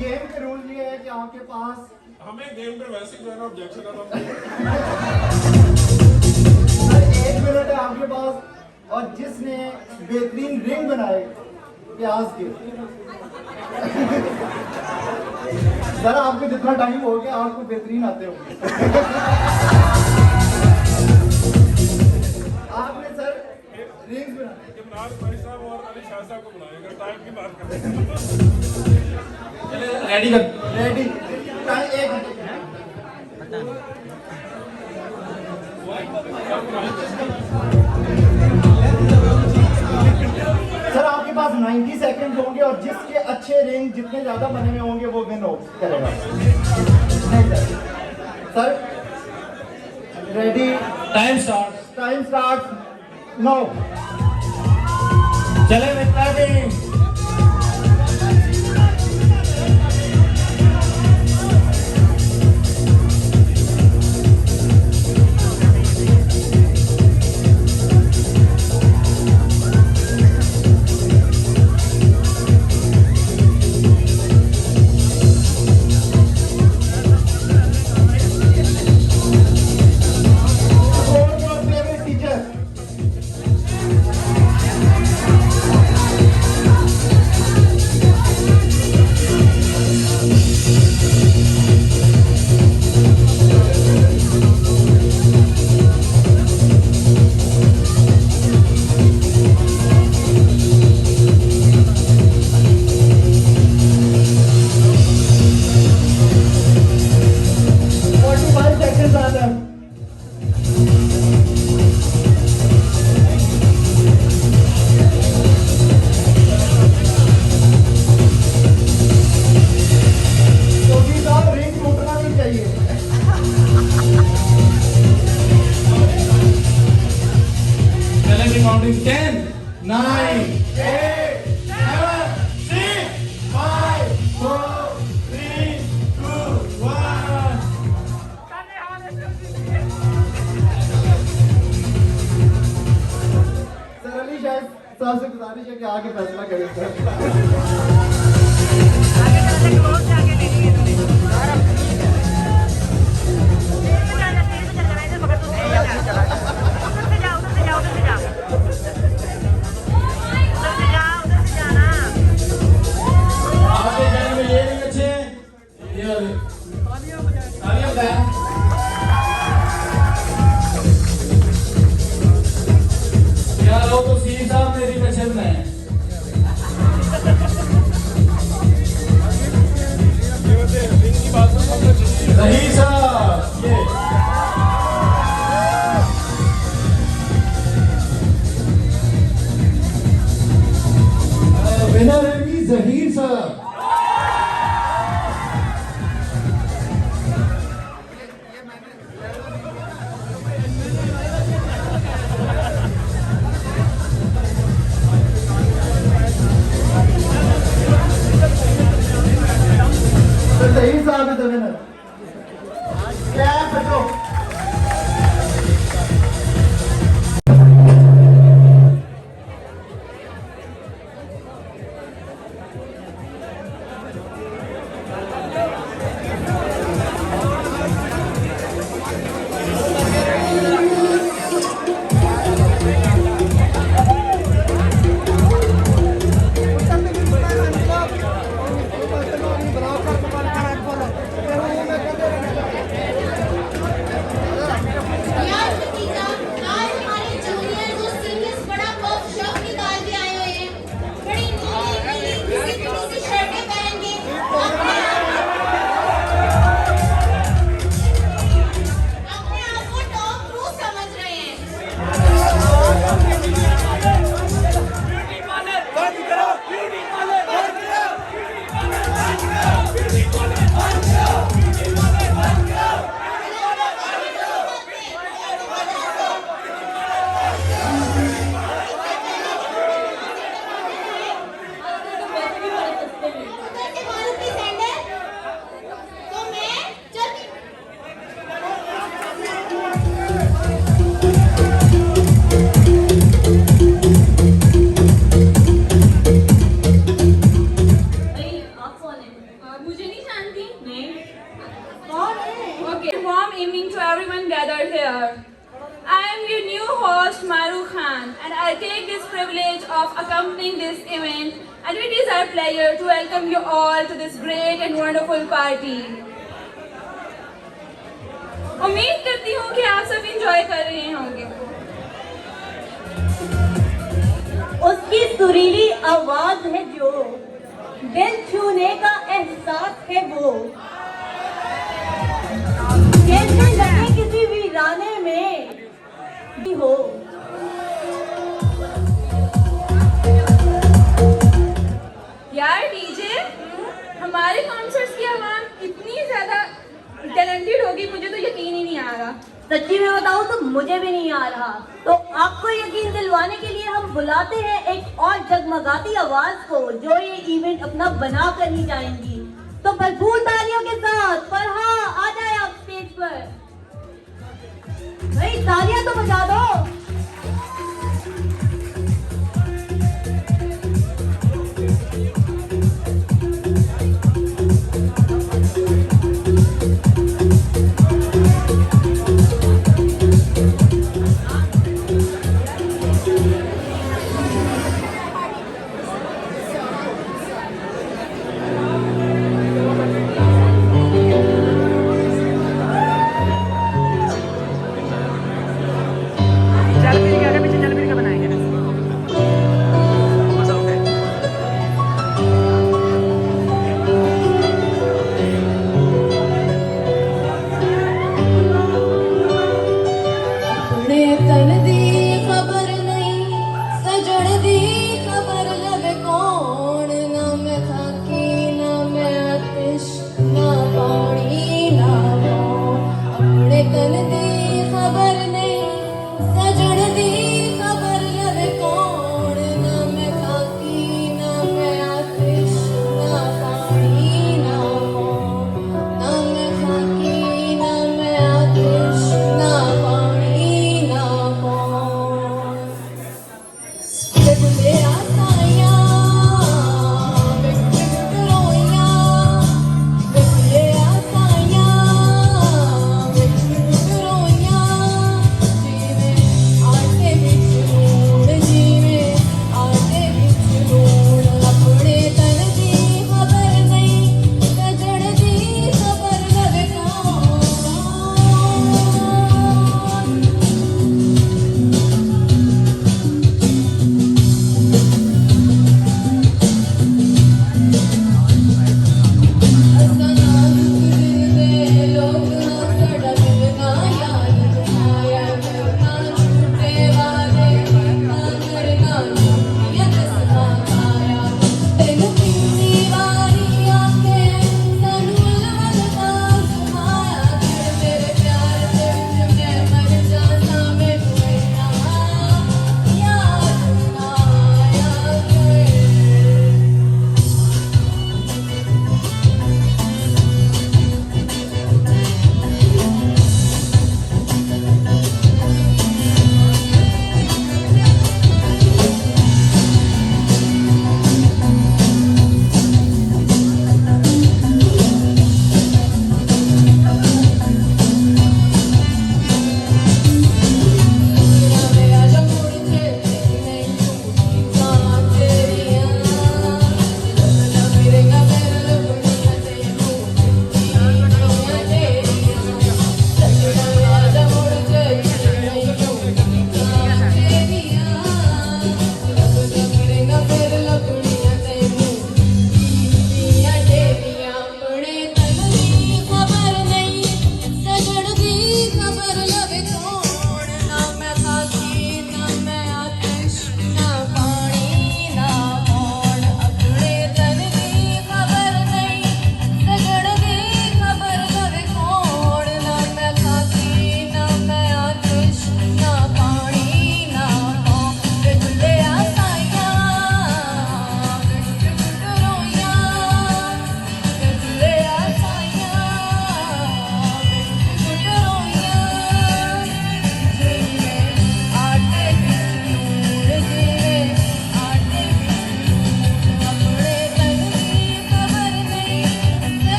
गेम के रूल ये है कि आपके पास हमें गेम पे वैसे जो है ना ऑब्जेक्शन है। सर 1 मिनट है आपके पास, और जिसने बेहतरीन रिंग बनाए प्याज के, सर आपको जितना टाइम हो गया आपको बेहतरीन आते होंगे। आपने सर रिंग्स बनाए। इमरान भाई साहब और अली शाह साहब को बुलाएगा, टाइम की बात करते हैं। रेडी रेडी टाइम 1 सर आपके पास 90 सेकंड होंगे, और जिसके अच्छे रिंग जितने ज्यादा बने हुए होंगे वो विन हो करेगा। नहीं sir ready time start. Time start no. चले मित्रा जी। 9, 8, 7, 6, 5, 4, 3, 2, 1. सर अली शाह साहब से गुजारिश है कि आगे फैसला करें सर। आपके कहने में ये नहीं अच्छे ये वाले तालियां बजाएं। यार वो तो सीन साहब मेरी अच्छे बनाए इनकी बात को समझना चाहिए। नहीं साहब ये विनर है जी जहीर साहब। सर जहीर साहब है तो विनर। क्या बच्चों यार भतीजा, आज हमारे जूनियर्स और सीनियर्स बड़ा पफ शॉप निकाल के आए हुए हैं। बड़ी नीली नीली घिसी सी शर्टें पहन के अपने आप को टॉप क्रू समझ रहे हैं। उधर से मारुति सैंडल तो मैं चल मुझे नहीं जानती Okay, warm evening to everyone gathered here. I am your new host Maru Khan and I take this privilege of accompanying this event and it is our pleasure to welcome you all to this great and wonderful party. उम्मीद करती हूँ कि आप सब enjoy कर रहे होंगे। उसकी सुरीली आवाज है जो दिल छूने का एहसास है वो जैसे लगे किसी वीराने में भी हो। यार डीजे हमारे कॉन्सर्ट्स की आवाज इतनी ज्यादा टैलेंटेड होगी मुझे तो यकीन ही नहीं आ रहा। सच्ची में बताऊं तो मुझे भी नहीं आ रहा। तो आपको यकीन दिलवाने के लिए हम बुलाते हैं एक और जगमगाती आवाज को जो ये इवेंट अपना बना कर ही जाएंगी। तो भरपूर तालियों के साथ फरहा आ जाए आप स्टेज पर। भाई तालियां तो बजा दो।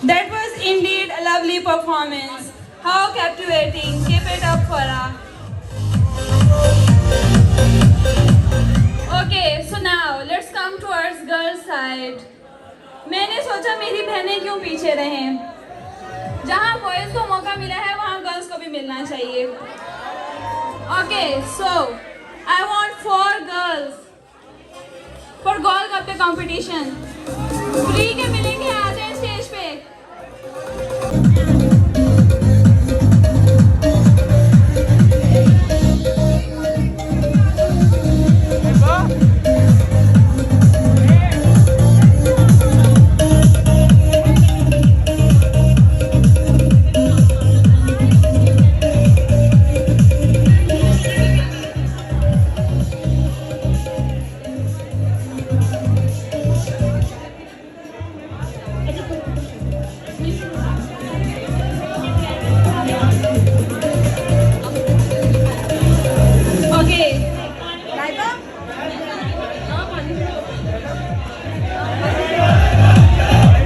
That was indeed a lovely performance. How captivating. Keep it up, Farah. Okay, so now let's come towards girls side. मैंने सोचा मेरी बहनें क्यों पीछे रहें. जहाँ बॉयज को मौका मिला है वहाँ गर्ल्स को भी मिलना चाहिए. Okay, so I want 4 girls for Gold Cup के competition. फ्री के मिलेंगे, आ जाए स्टेज पे.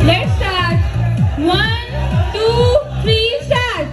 Let's start. 1, 2, 3, start.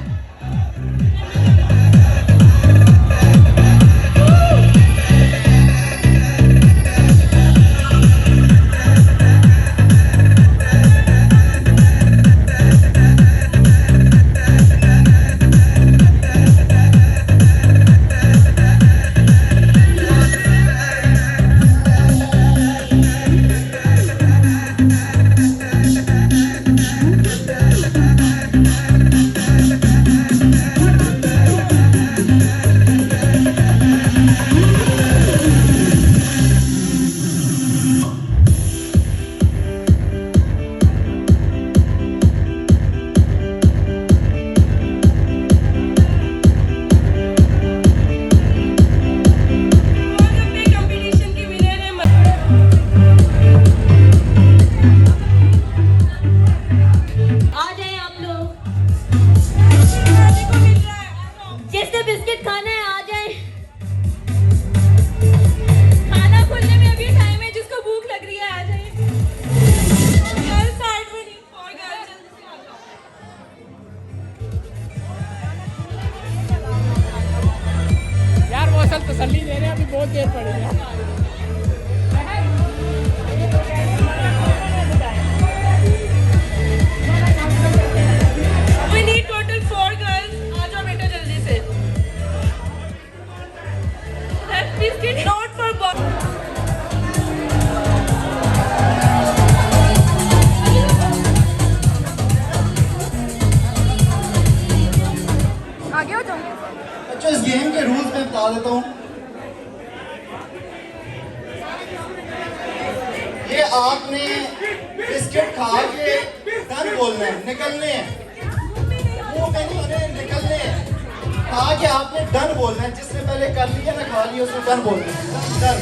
तसल्ली दे रहे हैं, अभी बहुत देर पड़ेगी. We need total 4 girls. आ जाओ बेटा जल्दी से. That biscuit not for boys. आगे हो जाओ. अच्छा, इस गेम के रूल्स मैं बता देता हूँ. ये आपने बिस्किट खा के डन बोलना है, निकलने हैं. मुंह में नहीं होने, निकलने हैं. खा के आपने डन बोलना है. जिसने पहले कर लिया ना, खा लिया, उसने डन बोलना है. डन.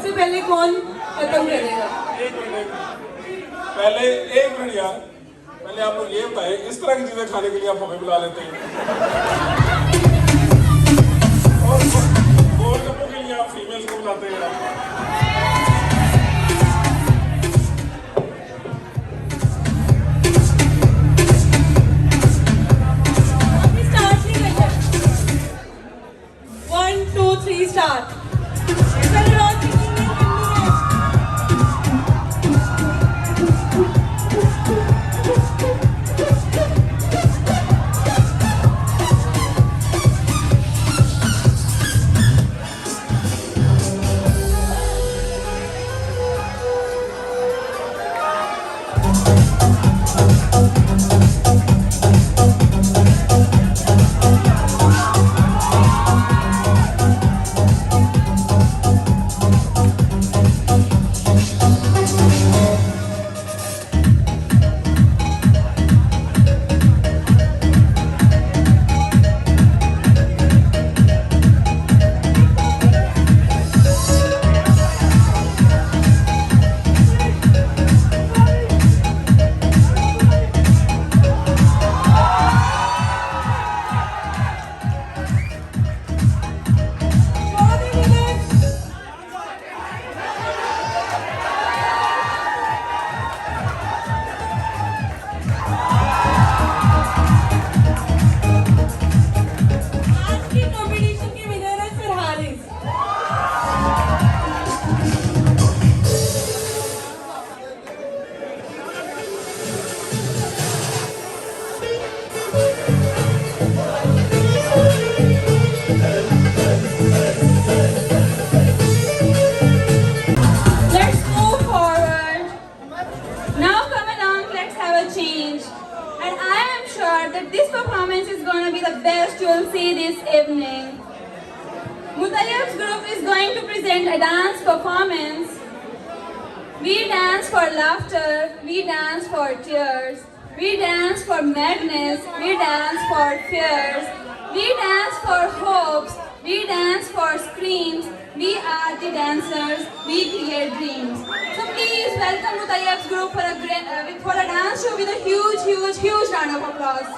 सबसे पहले कौन खत्म करेगा? एक मिनट, पहले एक मिनट यार, पहले आप लोग ये बताएं, इस तरह की चीजें खाने के लिए आप हमें बुला लेते हैं और गोलगप्पों के लिए आप फीमेल्स को बुलाते हैं। स्टार्ट नहीं करते। 1 2 3 start. Let's move forward. Now come along, let's have a change. And I am sure that this performance is going to be the best you'll see this evening. Mutayyab's group is going to present a dance performance. We dance for laughter, we dance for tears, we dance for madness, we dance for fears, we dance for hopes, we dance for screams. We are the dancers, we create dreams. So please welcome Mutayyab's group for a dance show with a huge round of applause.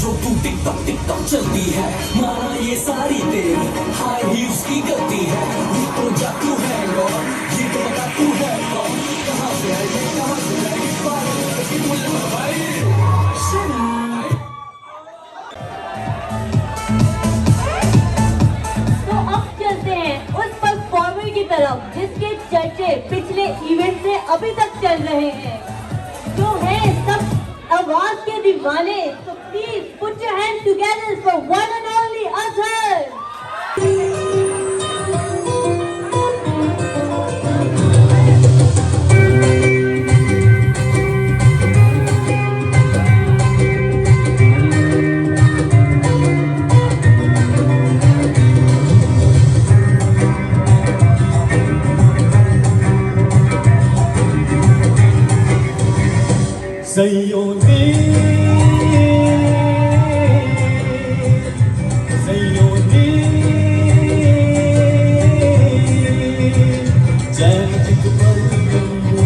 जो तू TikTok TikTok चलती है माना ये सारी तेरी high heels की गलती है ये तो जादू है और ये तो बता तू है कौन कहाँ से है ये कहाँ से है ये बात की मुझे भाई तो अब चलते हैं उस परफॉर्मर की तरफ जिसके चर्चे पिछले इवेंट से अभी तक चल रहे हैं, जो है सब आवाज के दीवाने। तो please put your hand together for one and only Azhar. Sayoni, Sayoni, Jam ek pal nahi,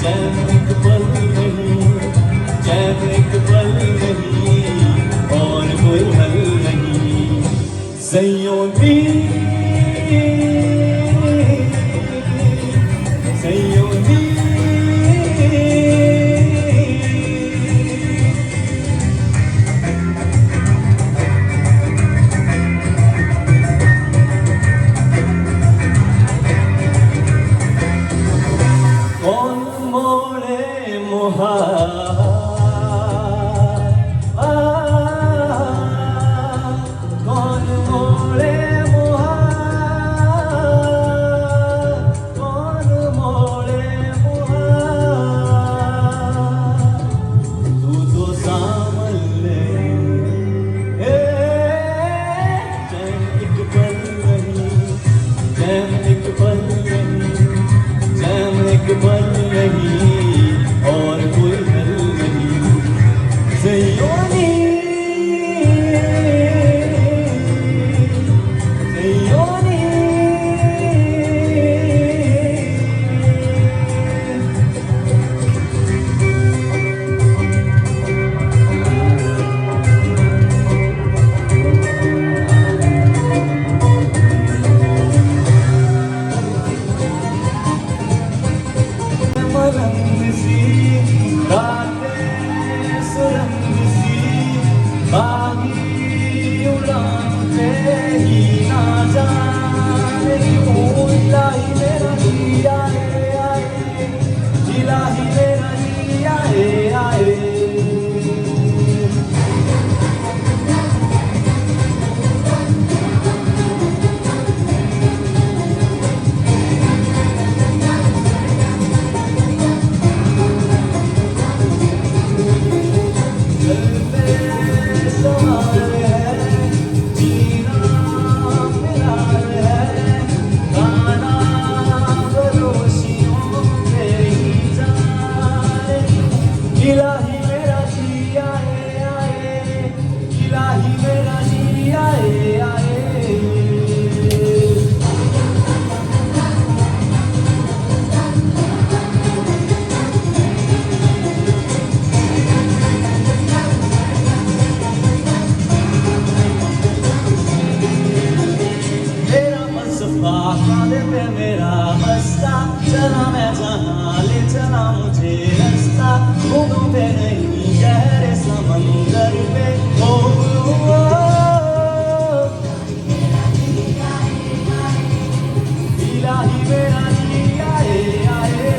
Jam ek pal nahi, Jam ek pal nahi, aur koi hal nahi. Sayoni, Sayoni. और कोई हल नहीं ज़ियोनी ज़ियोनी मरंग सी रातें सुरंग सी बागी उड़ाते ही ना जाने क्यों इलाही मेरा जी आए आए इलाही मेरा जी आए आए इलाही मेरा जी आए आए इलाही मेरा जी आए आए मेरा मसफा काले पे मेरा बस्ता चला मैं जहाँ ले चला मुझे रास्ता घूमों पे नहीं गहरे समंदर पे ओ इलाही मेरा जी आए आए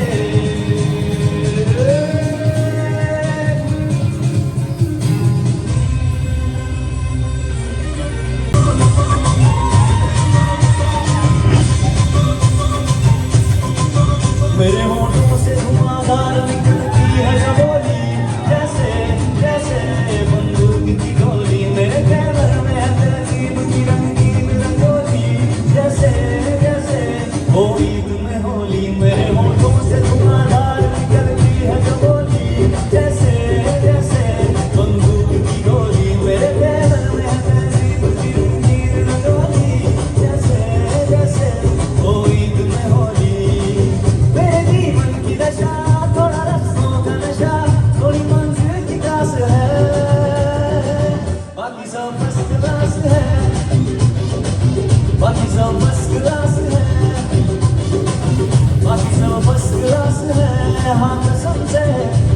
यहाँ कसम से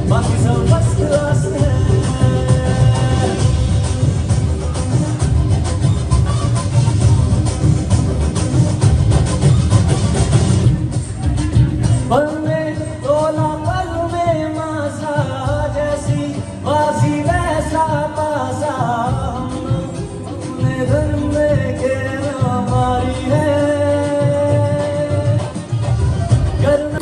बाकी सब फर्स्ट क्लास है। पल में तोला पल में मासा जैसी बाजी वैसा पासा हमने घर में घेरा मारी है करना।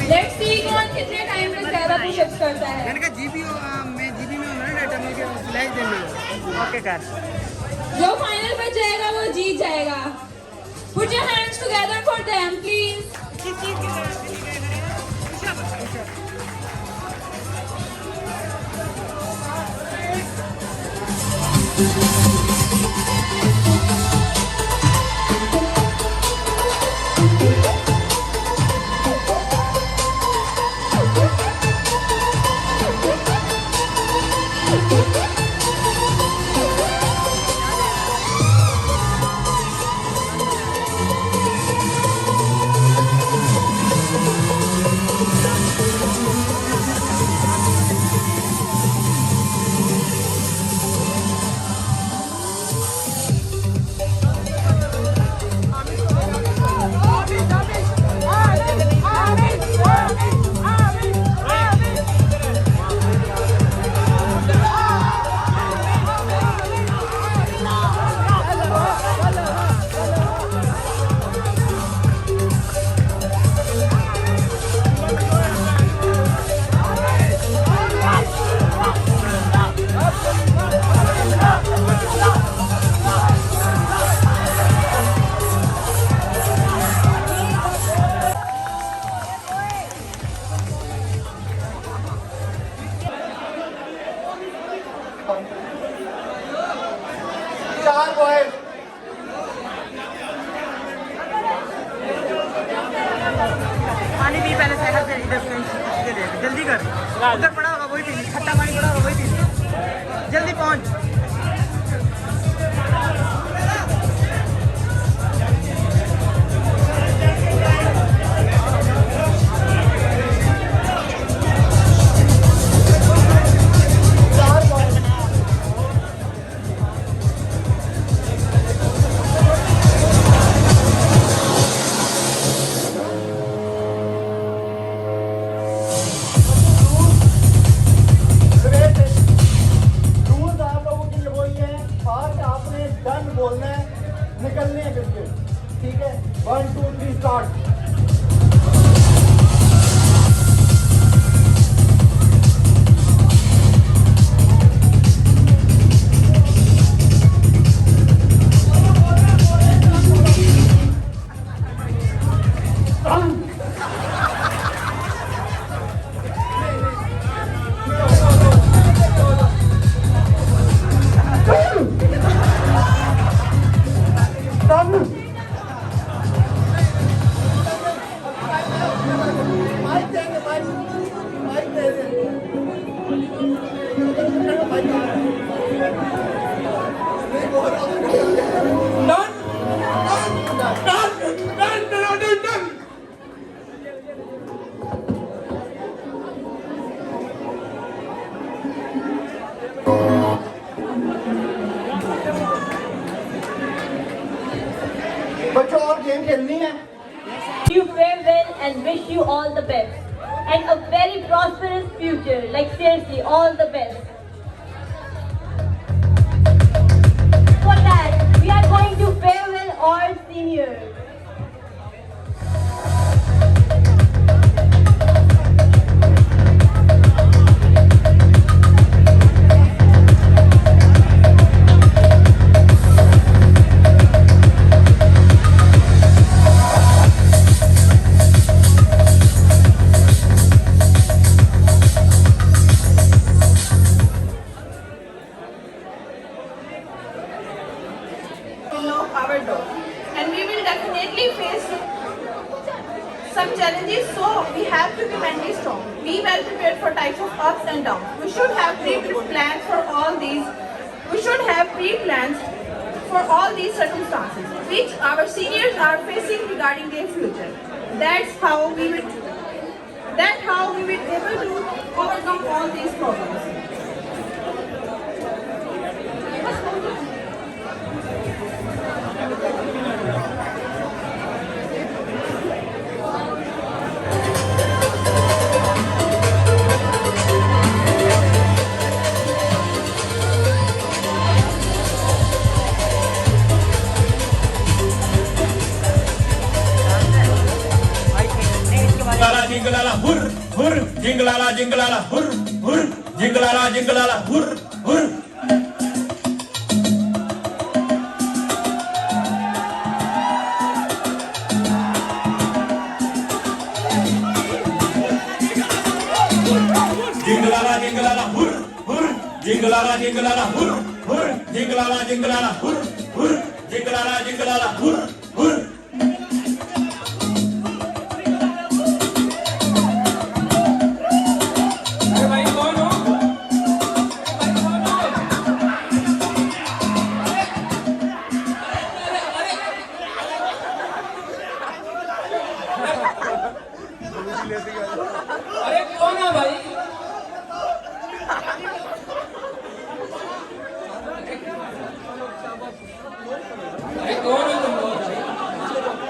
Let's see कौन कितने टाइम में ज़्यादा पुशअप्स करता है। मैंने कहा जीबी में होना है डाटा में स्लैश देना। ओके कर। जो फाइनल पर जाएगा वो जीत जाएगा। Put your hands together for them, please. चार बॉयज पानी पी पहले साइकिल से इधर जल्दी कर। उधर पड़ा होगा वही पी, खट्टा पानी पड़ा होगा वही पी, जल्दी पहुंच। बोलना है, निकलने हैं बिस्किट, ठीक है। 1 2 3 स्टार्ट। बच्चों और गेम खेलनी है। You farewell and wish you all the best and a very prosperous future. Like seriously, all the best. For that, we are going to farewell all seniors. and downs. We should have pre-plans for all these. We should have pre-plans for all these circumstances, which our seniors are facing regarding their future. That's how we will be able to overcome all these problems. Jinglala hur hur jinglala jinglala hur hur jinglala jinglala hur hur jinglala jinglala hur hur jinglala jinglala hur hur jinglala jinglala hur hur jinglala jinglala hur hur अरे कौन है भाई? अरे कौन है तुम लोग?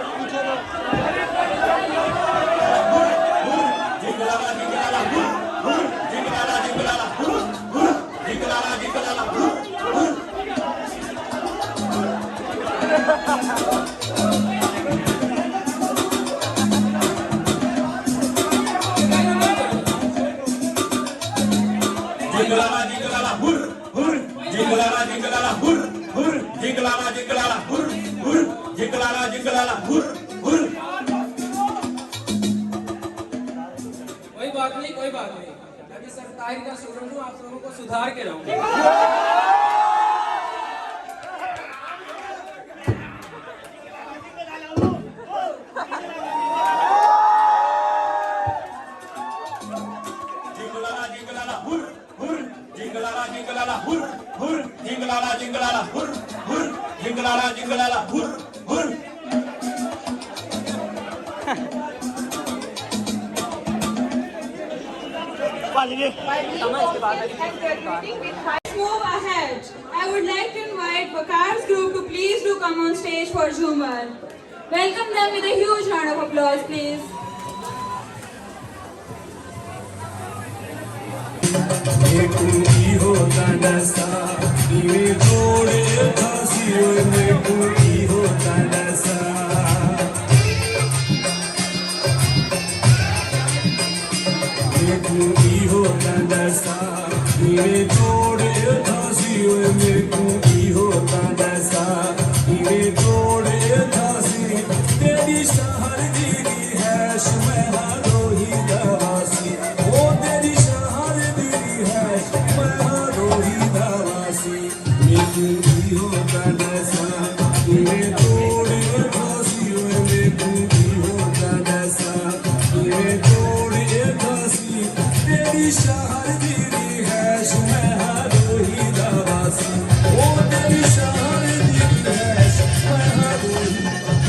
jinglala jinglala hur hur jinglala jinglala hur hur jinglala jinglala hur hur jinglala jinglala hur hur jinglala jinglala hur hur jinglala jinglala hur hur jinglala jinglala hur hur कोई बात नहीं अभी सर ताहिर का स्टूडेंट हूँ, आप लोगों को सुधार के रहूंगा। jinglala jinglala hur hur jinglala jinglala hur hur jinglala jinglala hur hur jinglala jinglala hur hur Let's move ahead. I would like to invite Bakar's group to please do come on stage for Zoomer. Welcome them with a huge round of applause, please.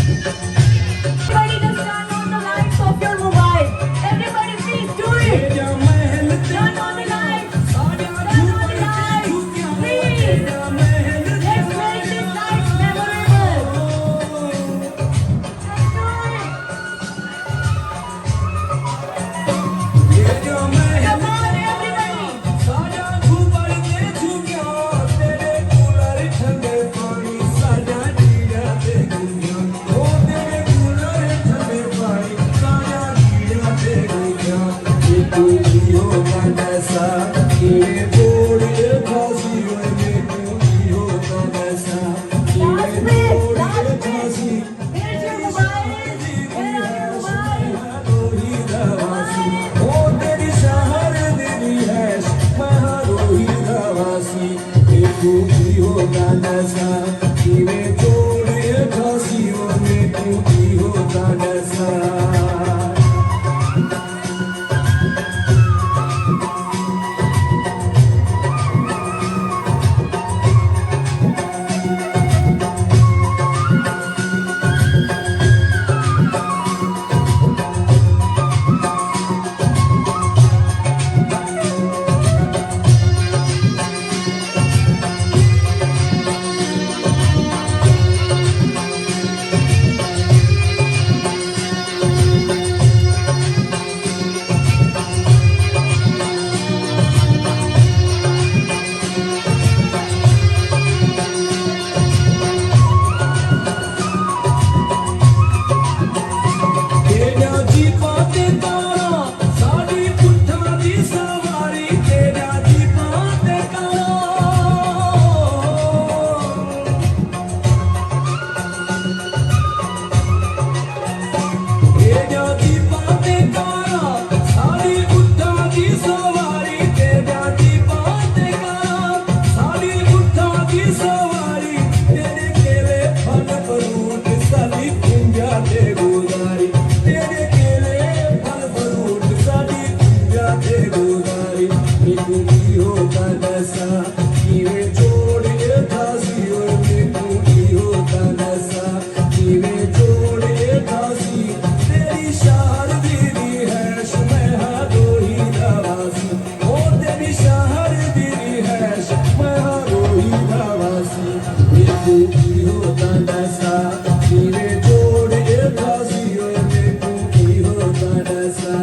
Everybody just turn on the lights of your mobile. Everybody please do it. Turn on the lights. Turn on the lights. Please. Let's make this night memorable. Let's do it. Come on, everybody. Where's your mobile? Where are your mobiles? नशा कीवे छोड़े था जीवन में पूरी होता नशा कीवे छोड़े था सी तेरी शहर दीदी है मैं हारोही दावासी ओ तेरी शहर दीदी है मैं हारोही दावासी ये पूरी होता नशा कीवे छोड़े था जीवन में पूरी होता नशा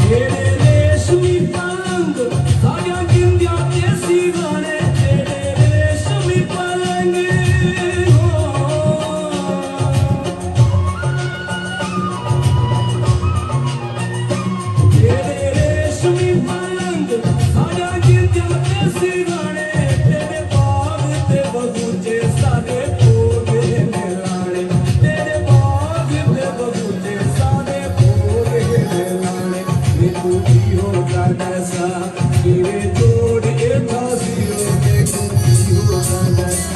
तेरे रेशमी पलंग साया गिंदिया देसी गाने तेरे रेशमी पलंग तेरे रेशमी पलंग साया गिंदिया देसी गाने तेरे बाग ते बगीचे सारे फूले मिलाने तेरे बाग ते बगीचे सारे फूले मिलाने ये पूरी होता नशा कीवे छोड़े था जीवन में पूरी होता नशा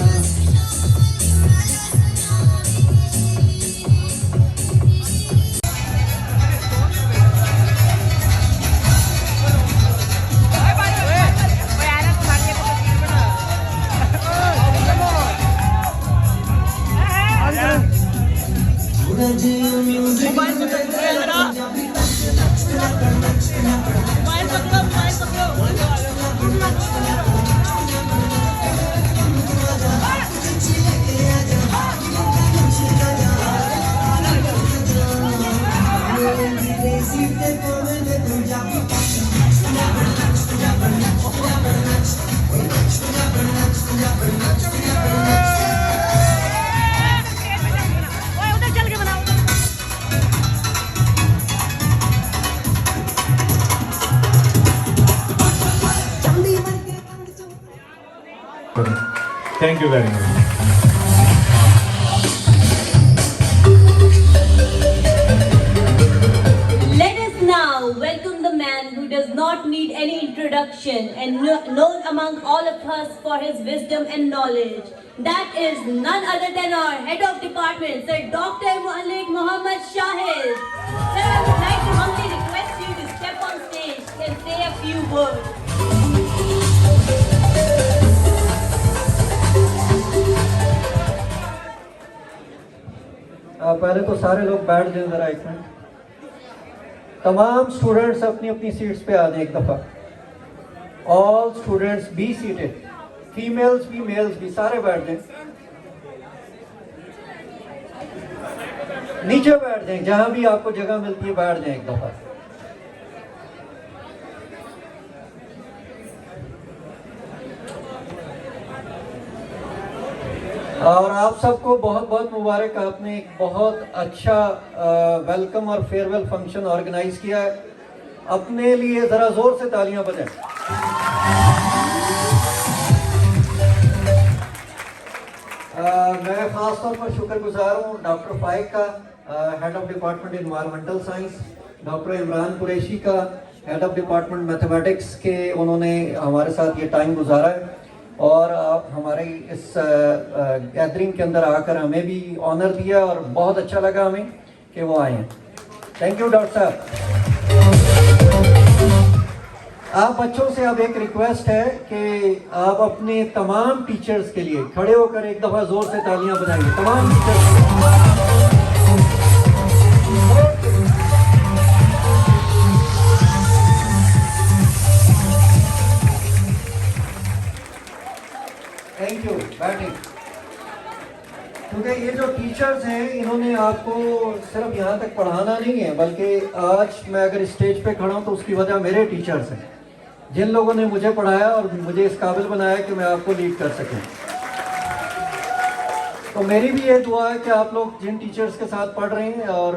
Thank you very much. Let us now welcome the man who does not need any introduction and known among all of us for his wisdom and knowledge. That is none other than our head of department, Sir Dr. Malik Muhammad Shahid. Sir, I would like to humbly request you to step on stage and say a few words. पहले तो सारे लोग बैठ जाएं जरा एक minute. तमाम students अपनी अपनी सीट्स पे आ जाएं एक दफा। All students be seated, females भी मेल्स भी सारे बैठ जाएं। नीचे बैठ जाएं, जहां भी आपको जगह मिलती है बैठ जाएं एक दफा। और आप सबको बहुत बहुत मुबारक, आपने एक बहुत अच्छा वेलकम और फेयरवेल फंक्शन ऑर्गेनाइज किया है। अपने लिए ज़रा ज़ोर से तालियां बजाएं। मैं ख़ास तौर पर शुक्रगुजार हूँ डॉक्टर फाइक का, head of department environmental science, doctor Imran Qureshi का, हेड ऑफ डिपार्टमेंट मैथमेटिक्स के, उन्होंने हमारे साथ ये टाइम गुजारा है और आप हमारे इस गैदरिंग के अंदर आकर हमें भी ऑनर दिया और बहुत अच्छा लगा हमें कि वो आए हैं। थैंक यू डॉक्टर साहब। आप बच्चों से अब एक रिक्वेस्ट है कि आप अपने तमाम टीचर्स के लिए खड़े होकर एक दफ़ा ज़ोर से तालियां बजाएंगे। तमाम टीचर्स थैंक यू। बैठे, क्योंकि ये जो टीचर्स हैं इन्होंने आपको सिर्फ यहाँ तक पढ़ाना नहीं है, बल्कि आज मैं अगर स्टेज पे खड़ा हूँ तो उसकी वजह मेरे टीचर्स हैं, जिन लोगों ने मुझे पढ़ाया और मुझे इस काबिल बनाया कि मैं आपको लीड कर सकूं। तो तो मेरी भी ये दुआ है कि आप लोग जिन टीचर्स के साथ पढ़ रहे हैं और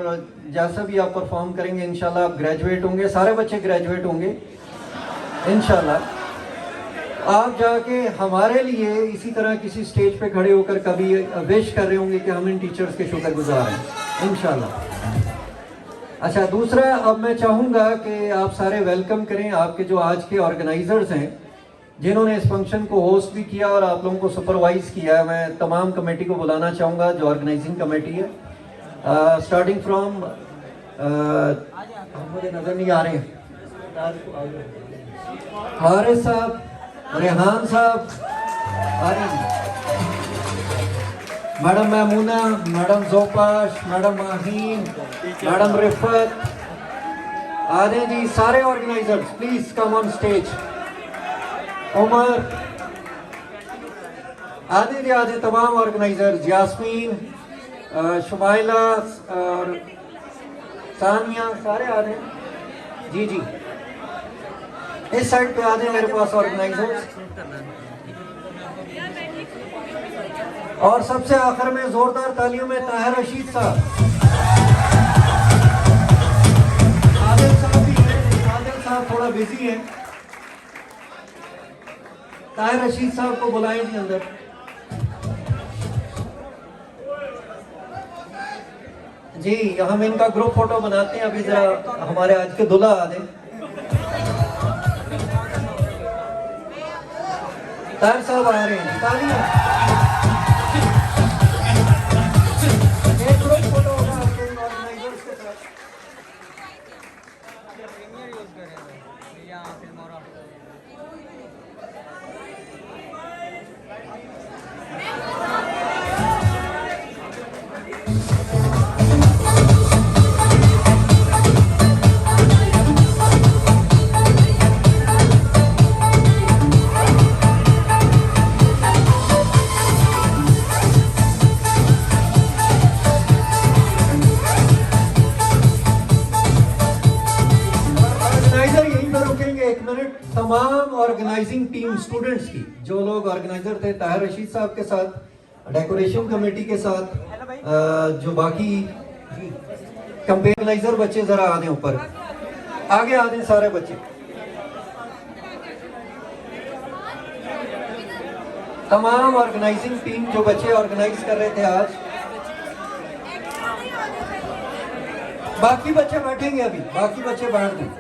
जैसा भी आप परफॉर्म करेंगे इंशाल्लाह आप ग्रेजुएट होंगे, सारे बच्चे ग्रेजुएट होंगे इंशाल्लाह। आप जाके हमारे लिए इसी तरह किसी स्टेज पे खड़े होकर कभी विश कर रहे होंगे कि हम इन टीचर्स के शुक्रगुजार हैं इंशाल्लाह। अच्छा, दूसरा अब मैं चाहूँगा कि आप सारे वेलकम करें आपके जो आज के ऑर्गेनाइजर्स हैं जिन्होंने इस फंक्शन को होस्ट भी किया और आप लोगों को सुपरवाइज किया है। मैं तमाम कमेटी को बुलाना चाहूँगा जो ऑर्गेनाइजिंग कमेटी है, स्टार्टिंग फ्रॉम मुझे नज़र नहीं आ रहे हैं, हारिस साहब, रेहान साहब, मैडम महमूना, मैडम जोपाश, मैडम माहीन, मैडम रिफत, आदे जी, सारे organisers please come on stage. Umar, आदे तमाम ऑर्गेनाइजर्स, यास्मीन, शुमाइला और सानिया, सारे आदे जी जी, इस साइड पे आदे मेरे पास ऑर्गेनाइजर्स। और सबसे आखिर में जोरदार तालियों में ताहिर रशीद साहब, आदिल साहब भी हैं, आदिल साहब थोड़ा बिजी हैं, ताहिर रशीद साहब को बुलाएं जी अंदर। जी, हम इनका ग्रुप फोटो बनाते हैं, अभी जरा हमारे आज के दुल्हा आ जाए। ताहिर साहब आ रहे हैं, तालियां। एक ग्रुप फोटो होगा आपके ऑर्गेनाइजर्स के साथ। तमाम ऑर्गेनाइजिंग टीम स्टूडेंट्स की, जो लोग ऑर्गेनाइजर थे ताहिर रशीद साहब के साथ, डेकोरेशन कमेटी के साथ, जो बाकी कैंपेन ऑर्गेनाइजर बच्चे जरा आ दें ऊपर, आगे आ दें सारे बच्चे। तमाम ऑर्गेनाइजिंग टीम जो बच्चे ऑर्गेनाइज कर रहे थे आज, बाकी बच्चे बैठेंगे, अभी बाकी बच्चे बैठ दें।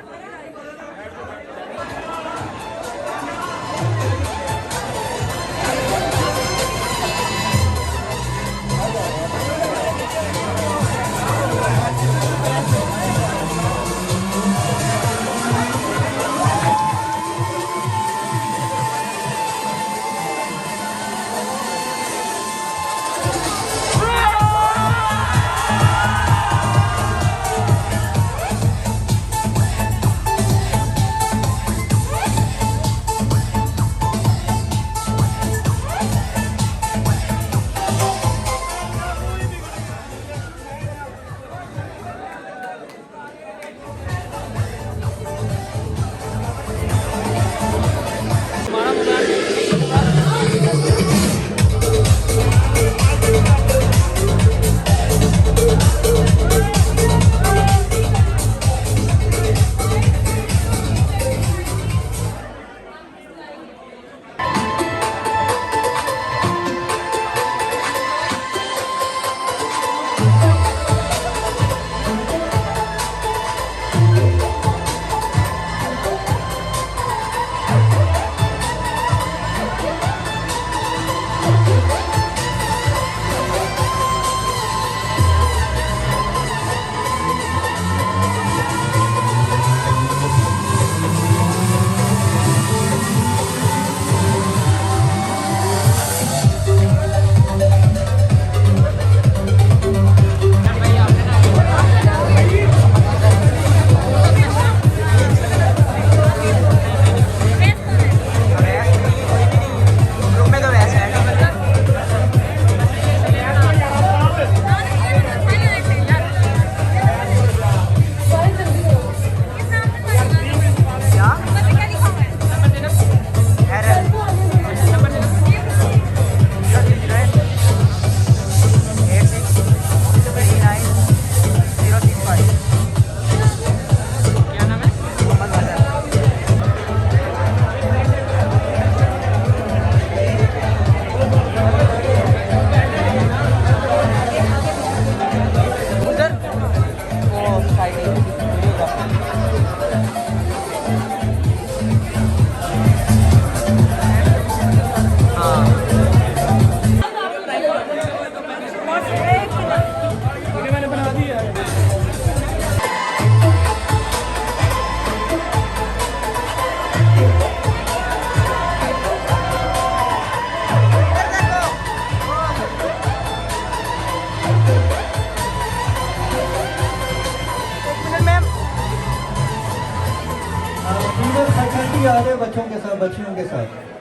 भी आ रहे हैं बच्चों के साथ, बच्चियों के साथ।